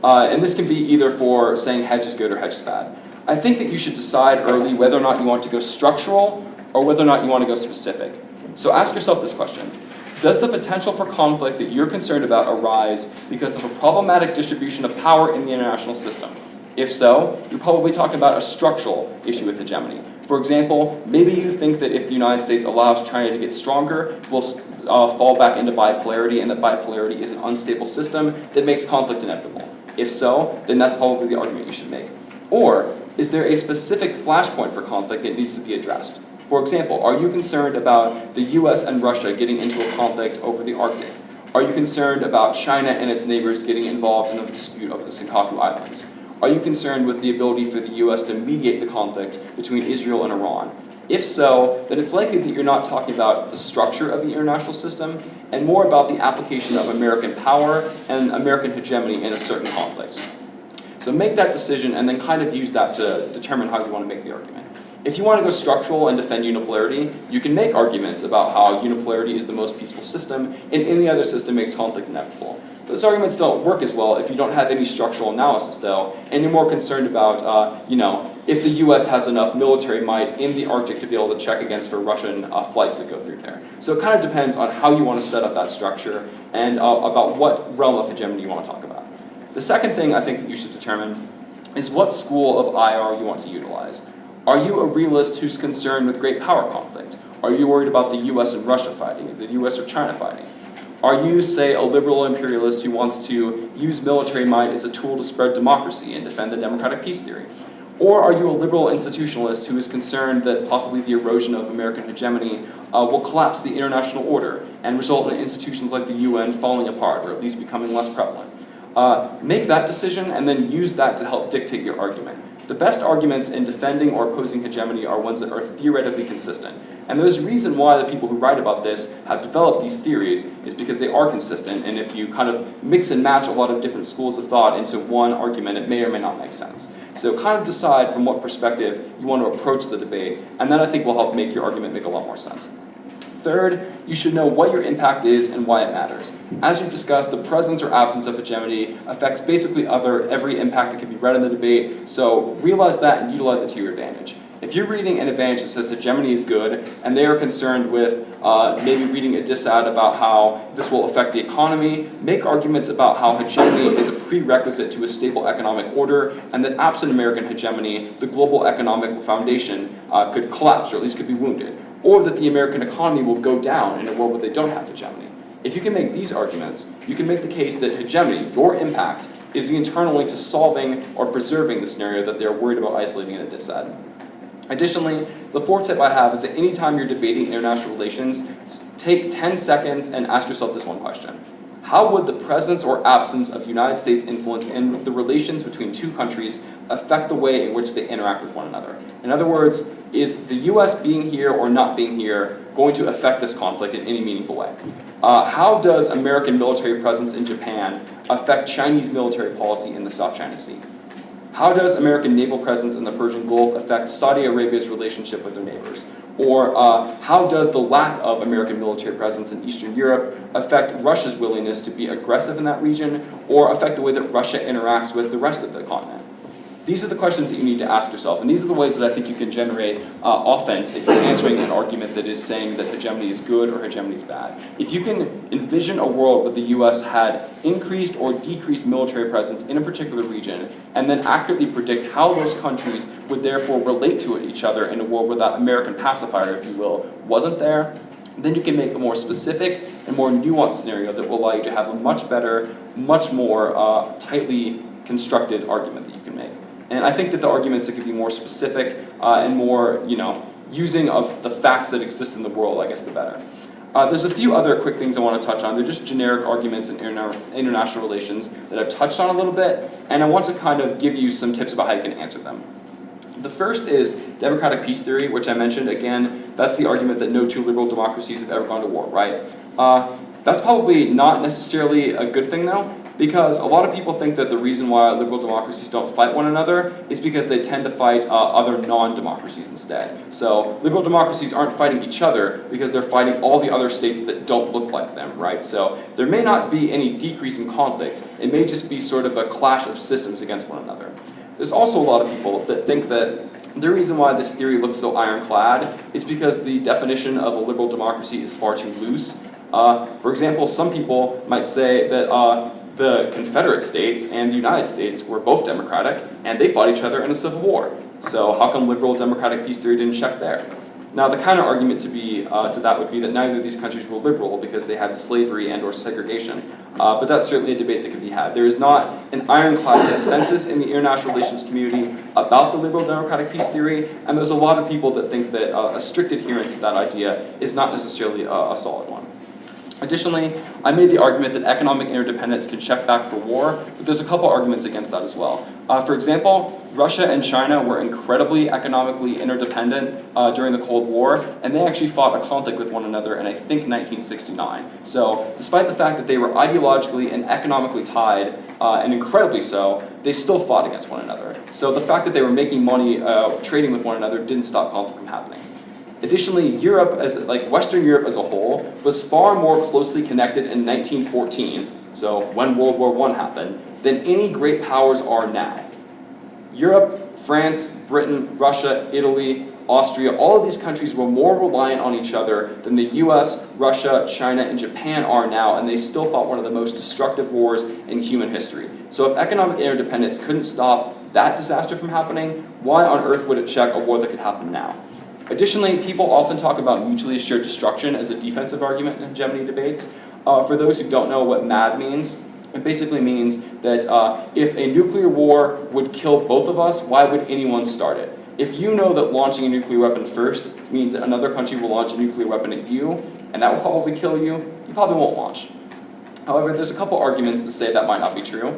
And this can be either for saying hedge is good or hedge is bad. I think that you should decide early whether or not you want to go structural or whether or not you want to go specific. So ask yourself this question. Does the potential for conflict that you're concerned about arise because of a problematic distribution of power in the international system? If so, you're probably talking about a structural issue with hegemony. For example, maybe you think that if the United States allows China to get stronger, we'll fall back into bipolarity, and that bipolarity is an unstable system that makes conflict inevitable. If so, then that's probably the argument you should make. Or, is there a specific flashpoint for conflict that needs to be addressed? For example, are you concerned about the US and Russia getting into a conflict over the Arctic? Are you concerned about China and its neighbors getting involved in a dispute over the Senkaku Islands? Are you concerned with the ability for the US to mediate the conflict between Israel and Iran? If so, then it's likely that you're not talking about the structure of the international system and more about the application of American power and American hegemony in a certain conflict. So make that decision and then kind of use that to determine how you want to make the argument. If you want to go structural and defend unipolarity, you can make arguments about how unipolarity is the most peaceful system and any other system makes conflict inevitable. Those arguments don't work as well if you don't have any structural analysis, though, and you're more concerned about, if the U.S. has enough military might in the Arctic to be able to check against for Russian flights that go through there. So it kind of depends on how you want to set up that structure and about what realm of hegemony you want to talk about. The second thing I think that you should determine is what school of IR you want to utilize. Are you a realist who's concerned with great power conflict? Are you worried about the US and Russia fighting, the US or China fighting? Are you, say, a liberal imperialist who wants to use military might as a tool to spread democracy and defend the democratic peace theory? Or are you a liberal institutionalist who is concerned that possibly the erosion of American hegemony will collapse the international order and result in institutions like the UN falling apart or at least becoming less prevalent? Make that decision and then use that to help dictate your argument. The best arguments in defending or opposing hegemony are ones that are theoretically consistent. And there's a reason why the people who write about this have developed these theories is because they are consistent, and if you kind of mix and match a lot of different schools of thought into one argument, it may or may not make sense. So kind of decide from what perspective you want to approach the debate, and that I think will help make your argument make a lot more sense. Third, you should know what your impact is and why it matters. As you've discussed, the presence or absence of hegemony affects basically every impact that can be read in the debate, so realize that and utilize it to your advantage. If you're reading an advantage that says hegemony is good, and they are concerned with maybe reading a dissad about how this will affect the economy, make arguments about how hegemony is a prerequisite to a stable economic order, and that absent American hegemony, the global economic foundation could collapse, or at least could be wounded, or that the American economy will go down in a world where they don't have hegemony. If you can make these arguments, you can make the case that hegemony, your impact, is the internal link to solving or preserving the scenario that they're worried about isolating in a dissad. Additionally, the fourth tip I have is that anytime you're debating international relations, take 10 seconds and ask yourself this one question. How would the presence or absence of United States influence in the relations between two countries affect the way in which they interact with one another? In other words, is the US being here or not being here going to affect this conflict in any meaningful way? How does American military presence in Japan affect Chinese military policy in the South China Sea? How does American naval presence in the Persian Gulf affect Saudi Arabia's relationship with their neighbors? Or how does the lack of American military presence in Eastern Europe affect Russia's willingness to be aggressive in that region, or affect the way that Russia interacts with the rest of the continent? These are the questions that you need to ask yourself, and these are the ways that I think you can generate offense if you're answering an argument that is saying that hegemony is good or hegemony is bad. If you can envision a world where the US had increased or decreased military presence in a particular region, and then accurately predict how those countries would therefore relate to each other in a world where that American pacifier, if you will, wasn't there, then you can make a more specific and more nuanced scenario that will allow you to have a much better, much more tightly constructed argument that you can make. And I think that the arguments that could be more specific and more, using of the facts that exist in the world, I guess the better. There's a few other quick things I want to touch on. They're just generic arguments in international relations that I've touched on a little bit, and I want to kind of give you some tips about how you can answer them. The first is democratic peace theory, which I mentioned. Again, that's the argument that no two liberal democracies have ever gone to war, right? That's probably not necessarily a good thing, though, because a lot of people think that the reason why liberal democracies don't fight one another is because they tend to fight other non-democracies instead. So liberal democracies aren't fighting each other because they're fighting all the other states that don't look like them, right? So there may not be any decrease in conflict. It may just be sort of a clash of systems against one another. There's also a lot of people that think that the reason why this theory looks so ironclad is because the definition of a liberal democracy is far too loose. For example, some people might say that the Confederate States and the United States were both democratic, and they fought each other in a civil war. So how come liberal democratic peace theory didn't check there? Now, the counter argument to that would be that neither of these countries were liberal because they had slavery and or segregation. But that's certainly a debate that could be had. There is not an ironclad consensus in the international relations community about the liberal democratic peace theory, and there's a lot of people that think that a strict adherence to that idea is not necessarily a solid one. Additionally, I made the argument that economic interdependence can check back for war, but there's a couple arguments against that as well. For example, Russia and China were incredibly economically interdependent during the Cold War, and they actually fought a conflict with one another in, I think, 1969. So, despite the fact that they were ideologically and economically tied, and incredibly so, they still fought against one another. So the fact that they were making money trading with one another didn't stop conflict from happening. Additionally, Europe, Western Europe as a whole, was far more closely connected in 1914, so when World War I happened, than any great powers are now. Europe, France, Britain, Russia, Italy, Austria, all of these countries were more reliant on each other than the US, Russia, China, and Japan are now, and they still fought one of the most destructive wars in human history. So if economic interdependence couldn't stop that disaster from happening, why on earth would it check a war that could happen now? Additionally, people often talk about mutually assured destruction as a defensive argument in hegemony debates. For those who don't know what MAD means, it basically means that if a nuclear war would kill both of us, why would anyone start it? If you know that launching a nuclear weapon first means that another country will launch a nuclear weapon at you, and that will probably kill you, you probably won't launch. However, there's a couple arguments that say that might not be true.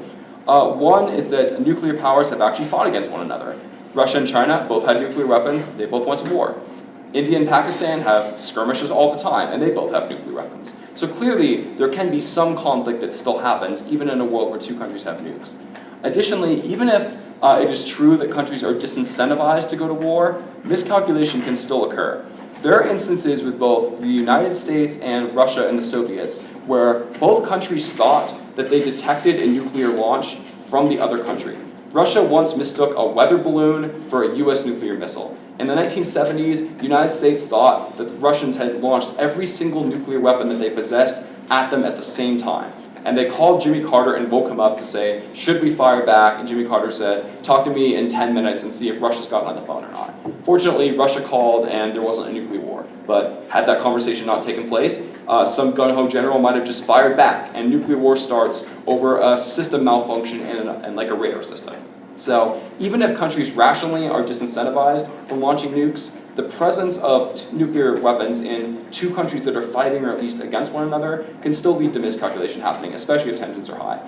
One is that nuclear powers have actually fought against one another. Russia and China both had nuclear weapons, they both went to war. India and Pakistan have skirmishes all the time, and they both have nuclear weapons. So clearly, there can be some conflict that still happens, even in a world where two countries have nukes. Additionally, even if it is true that countries are disincentivized to go to war, miscalculation can still occur. There are instances with both the United States and Russia and the Soviets where both countries thought that they detected a nuclear launch from the other country. Russia once mistook a weather balloon for a US nuclear missile. In the 1970s, the United States thought that the Russians had launched every single nuclear weapon that they possessed at them at the same time. And they called Jimmy Carter and woke him up to say, should we fire back? And Jimmy Carter said, talk to me in 10 minutes and see if Russia's gotten on the phone or not. Fortunately, Russia called and there wasn't a nuclear war. But had that conversation not taken place, some gung-ho general might have just fired back, and nuclear war starts over a system malfunction and like a radar system. So even if countries rationally are disincentivized from launching nukes, the presence of nuclear weapons in two countries that are fighting or at least against one another can still lead to miscalculation happening, especially if tensions are high.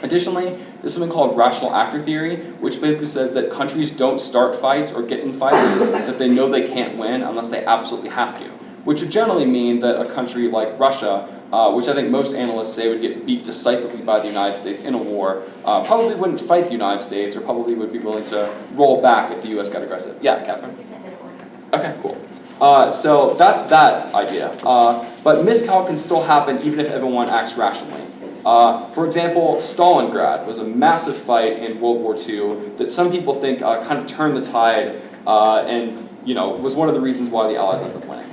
Additionally, there's something called rational actor theory, which basically says that countries don't start fights or get in fights that they know they can't win unless they absolutely have to, which would generally mean that a country like Russia, which I think most analysts say would get beat decisively by the United States in a war, probably wouldn't fight the United States or probably would be willing to roll back if the US got aggressive. Yeah, Catherine? Okay, cool. So that's that idea. But miscalc can still happen even if everyone acts rationally. For example, Stalingrad was a massive fight in World War II that some people think kind of turned the tide and was one of the reasons why the Allies ended up winning.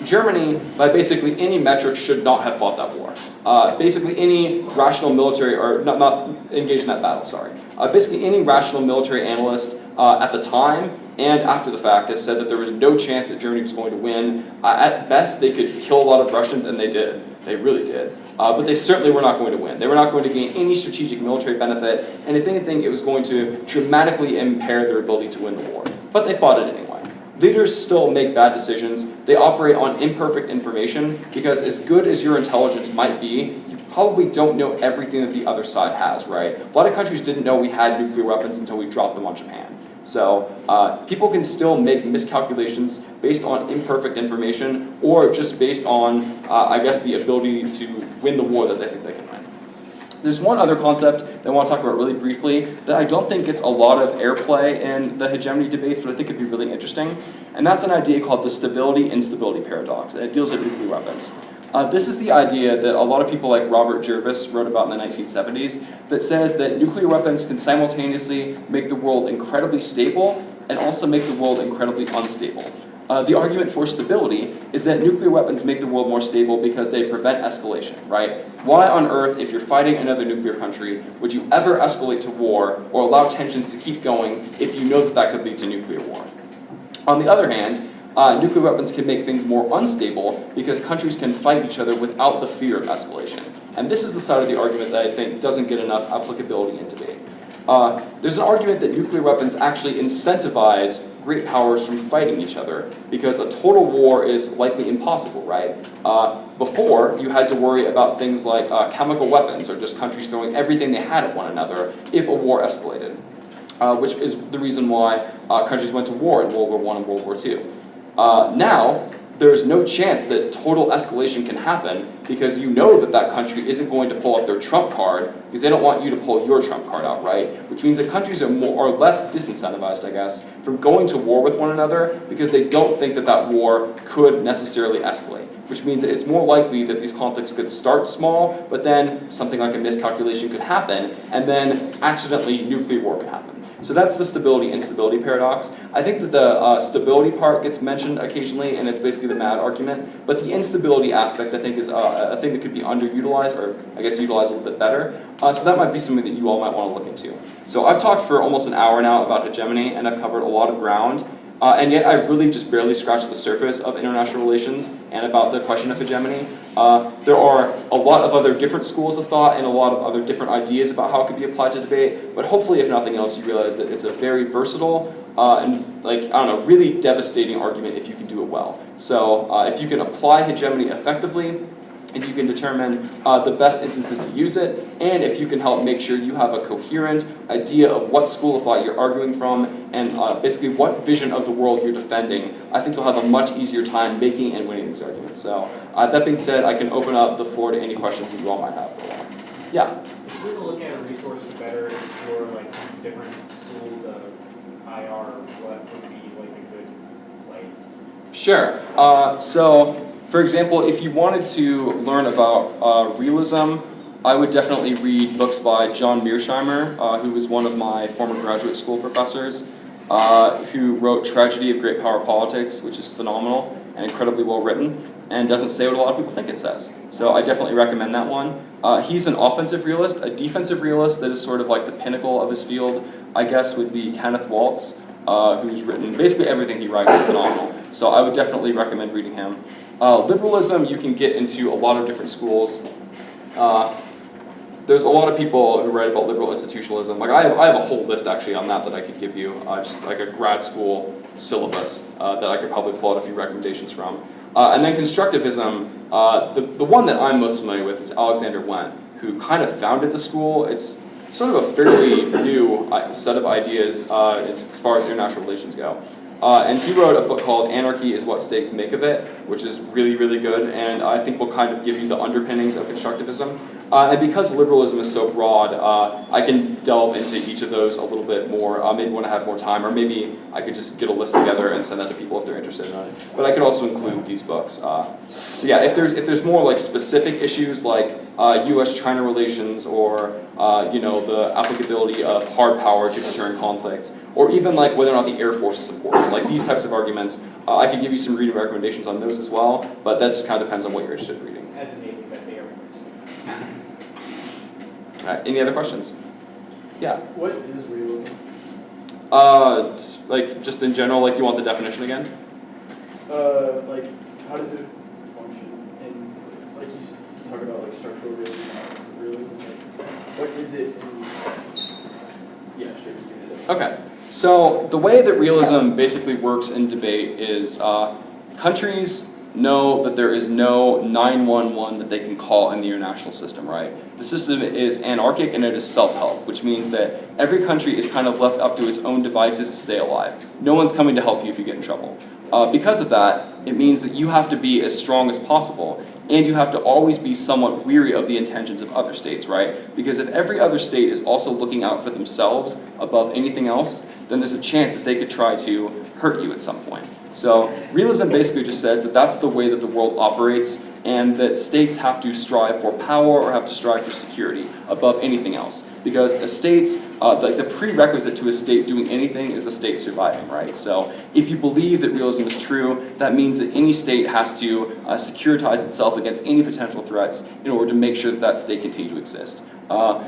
Germany, by basically any metric, should not have fought that war. Basically any rational military, or not engaged in that battle, sorry. Basically any rational military analyst at the time and after the fact has said that there was no chance that Germany was going to win. At best, they could kill a lot of Russians, and they did. They really did. But they certainly were not going to win. They were not going to gain any strategic military benefit, and if anything, it was going to dramatically impair their ability to win the war. But they fought it anyway. Leaders still make bad decisions. They operate on imperfect information because as good as your intelligence might be, you probably don't know everything that the other side has, right? A lot of countries didn't know we had nuclear weapons until we dropped them on Japan. So people can still make miscalculations based on imperfect information or just based on, I guess, the ability to win the war that they think they can win. There's one other concept that I want to talk about really briefly that I don't think gets a lot of airplay in the hegemony debates, but I think could be really interesting. And that's an idea called the stability-instability paradox, and it deals with nuclear weapons. This is the idea that a lot of people like Robert Jervis wrote about in the 1970s that says that nuclear weapons can simultaneously make the world incredibly stable and also make the world incredibly unstable. The argument for stability is that nuclear weapons make the world more stable because they prevent escalation, right? Why on earth, if you're fighting another nuclear country, would you ever escalate to war or allow tensions to keep going if you know that that could lead to nuclear war? On the other hand, nuclear weapons can make things more unstable because countries can fight each other without the fear of escalation. And this is the side of the argument that I think doesn't get enough applicability in debate. There's an argument that nuclear weapons actually incentivize great powers from fighting each other because a total war is likely impossible, right? Before, you had to worry about things like chemical weapons or just countries throwing everything they had at one another if a war escalated, which is the reason why countries went to war in World War I and World War II. Now, there's no chance that total escalation can happen because you know that that country isn't going to pull up their trump card because they don't want you to pull your trump card out, right? Which means that countries are more or less disincentivized, I guess, from going to war with one another because they don't think that that war could necessarily escalate, which means that it's more likely that these conflicts could start small, but then something like a miscalculation could happen, and then accidentally nuclear war could happen. So that's the stability-instability paradox. I think that the stability part gets mentioned occasionally, and it's basically the mad argument. But the instability aspect, I think, is a thing that could be underutilized, or I guess utilized a little bit better. So that might be something that you all might want to look into. So I've talked for almost an hour now about hegemony, and I've covered a lot of ground. And yet I've really just barely scratched the surface of international relations and about the question of hegemony. There are a lot of other different schools of thought and a lot of other different ideas about how it could be applied to debate, but hopefully, if nothing else, you realize that it's a very versatile and, really devastating argument if you can do it well. So if you can apply hegemony effectively, if you can determine the best instances to use it, and if you can help make sure you have a coherent idea of what school of thought you're arguing from, and basically what vision of the world you're defending, I think you'll have a much easier time making and winning these arguments. So that being said, I can open up the floor to any questions that you all might have for a while. Yeah? If we were to look at a resource to better explore like some different schools of IR, what would be like a good place? Sure. For example, if you wanted to learn about realism, I would definitely read books by John Mearsheimer, who was one of my former graduate school professors, who wrote Tragedy of Great Power Politics, which is phenomenal and incredibly well written, and doesn't say what a lot of people think it says. So I definitely recommend that one. He's an offensive realist. A defensive realist that is sort of like the pinnacle of his field, I guess, would be Kenneth Waltz, who's written basically everything he writes is phenomenal. So I would definitely recommend reading him. Liberalism, you can get into a lot of different schools. there's a lot of people who write about liberal institutionalism. Like I have a whole list actually on that I could give you, just like a grad school syllabus that I could probably pull out a few recommendations from. And then constructivism, the one that I'm most familiar with is Alexander Wendt, who kind of founded the school. It's sort of a fairly new set of ideas as far as international relations go. And he wrote a book called Anarchy is What States Make of It, which is really, really good, and I think will kind of give you the underpinnings of constructivism. And because liberalism is so broad, I can delve into each of those a little bit more, maybe when I have more time, or maybe I could just get a list together and send that to people if they're interested in it. But I could also include these books. So yeah, if there's more like specific issues like U.S.-China relations or the applicability of hard power to deterrent conflict, or even like whether or not the Air Force is important, like these types of arguments, I could give you some reading recommendations on those as well, but that just kind of depends on what you're interested in reading. As a Navy vet, the Air Force. All right, any other questions? Yeah. What is realism? Like just in general, like you want the definition again? Like, how does it function? And like you talk about like structural realism, and realism. Like, what is it? Yeah, sure. Just give me that. Okay. So the way that realism basically works in debate is countries know that there is no 911 that they can call in the international system, right? The system is anarchic and it is self-help, which means that every country is kind of left up to its own devices to stay alive. No one's coming to help you if you get in trouble. Because of that, it means that you have to be as strong as possible, and you have to always be somewhat weary of the intentions of other states, right? Because if every other state is also looking out for themselves above anything else, then there's a chance that they could try to hurt you at some point. So realism basically just says that that's the way that the world operates, and that states have to strive for power or have to strive for security above anything else. Because a state's, like the prerequisite to a state doing anything is a state surviving, right? So if you believe that realism is true, that means that any state has to securitize itself against any potential threats in order to make sure that that state continue to exist.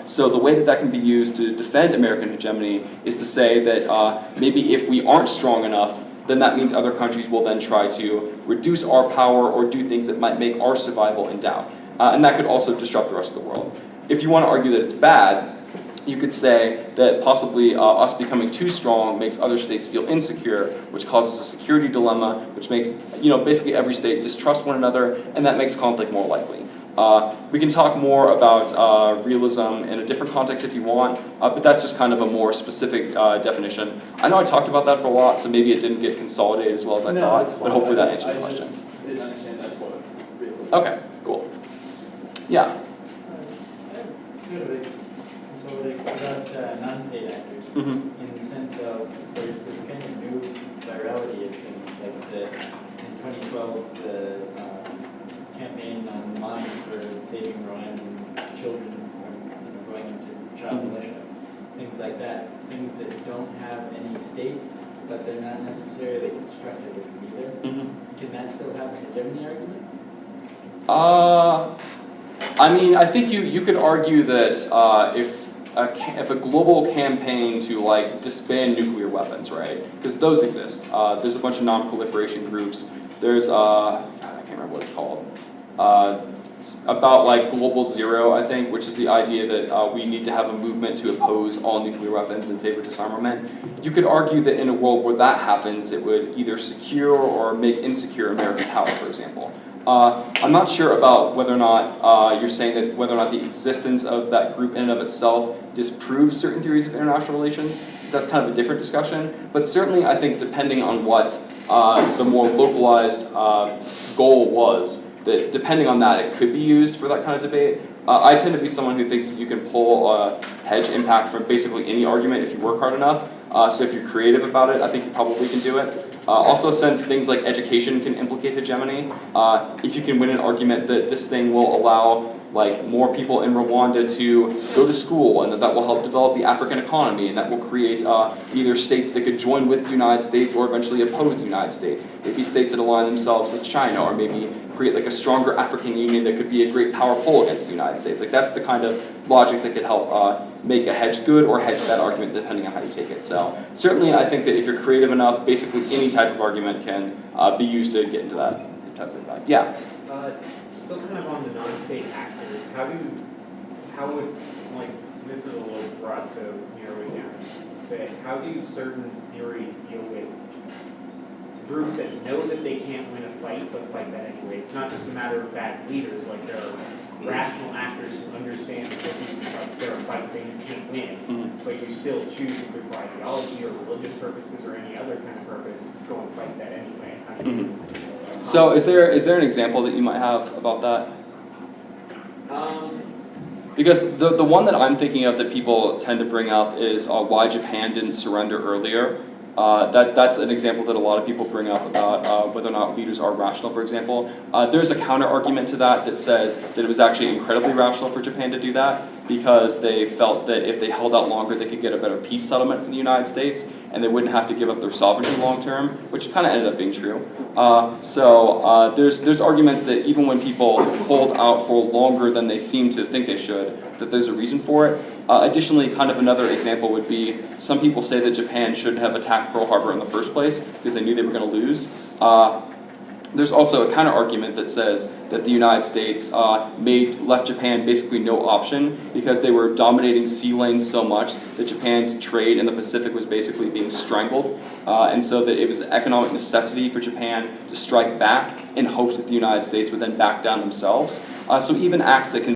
So the way that that can be used to defend American hegemony is to say that maybe if we aren't strong enough, then that means other countries will then try to reduce our power or do things that might make our survival in doubt. And that could also disrupt the rest of the world. If you want to argue that it's bad, you could say that possibly us becoming too strong makes other states feel insecure, which causes a security dilemma, which makes basically every state distrust one another, and that makes conflict more likely. We can talk more about realism in a different context if you want, but that's just kind of a more specific definition. I know I talked about that for a lot, so maybe it didn't get consolidated as well as I thought, but hopefully that answers the question. I didn't understand that's what realism. Okay, cool. Yeah. About non-state actors, in the sense of there's this kind of new virality of things, like in 2012, the campaign online for saving Rwandan children from going into child militia, things like that, things that don't have any state, but they're not necessarily constructive either. Can that still have a hegemony argument? I mean, I think you could argue that if a global campaign to like disband nuclear weapons, right? Because those exist. There's a bunch of non-proliferation groups. There's God, I can't remember what it's called. It's about like Global Zero, I think, which is the idea that we need to have a movement to oppose all nuclear weapons and favor disarmament. You could argue that in a world where that happens, it would either secure or make insecure American power, for example. I'm not sure about whether or not you're saying that whether or not the existence of that group in and of itself disproves certain theories of international relations, because that's kind of a different discussion. But certainly I think depending on what the more localized goal was, that depending on that, it could be used for that kind of debate. I tend to be someone who thinks that you can pull a hedge impact from basically any argument if you work hard enough. So if you're creative about it, I think you probably can do it. Also, since things like education can implicate hegemony, if you can win an argument that this thing will allow like more people in Rwanda to go to school, and that will help develop the African economy, and that will create either states that could join with the United States or eventually oppose the United States. Maybe states that align themselves with China, or maybe create like a stronger African Union that could be a great power pull against the United States. Like that's the kind of logic that could help make a hedge good or hedge bad argument depending on how you take it. So certainly I think that if you're creative enough, basically any type of argument can be used to get into that type of impact. Yeah? Still kind of on the non-state actors, how would, like, this is a little broad to narrow it down, but how do certain theories deal with groups that know that they can't win a fight, but fight that anyway? It's not just a matter of bad leaders, like there are rational actors who understand that there are fights that you can't win, but you still choose either for ideology or religious purposes or any other kind of purpose to go and fight that anyway. How do you, So is there an example that you might have about that? Because the one that I'm thinking of that people tend to bring up is why Japan didn't surrender earlier. That's an example that a lot of people bring up about whether or not leaders are rational, for example. There's a counter argument to that says that it was actually incredibly rational for Japan to do that because they felt that if they held out longer, they could get a better peace settlement from the United States and they wouldn't have to give up their sovereignty long term, which kind of ended up being true. So there's arguments that even when people hold out for longer than they seem to think they should, that there's a reason for it. Additionally, kind of another example would be some people say that Japan shouldn't have attacked Pearl Harbor in the first place because they knew they were going to lose. There's also a counter argument that says that the United States left Japan basically no option because they were dominating sea lanes so much that Japan's trade in the Pacific was basically being strangled, and so that it was an economic necessity for Japan to strike back in hopes that the United States would then back down themselves. So even acts that can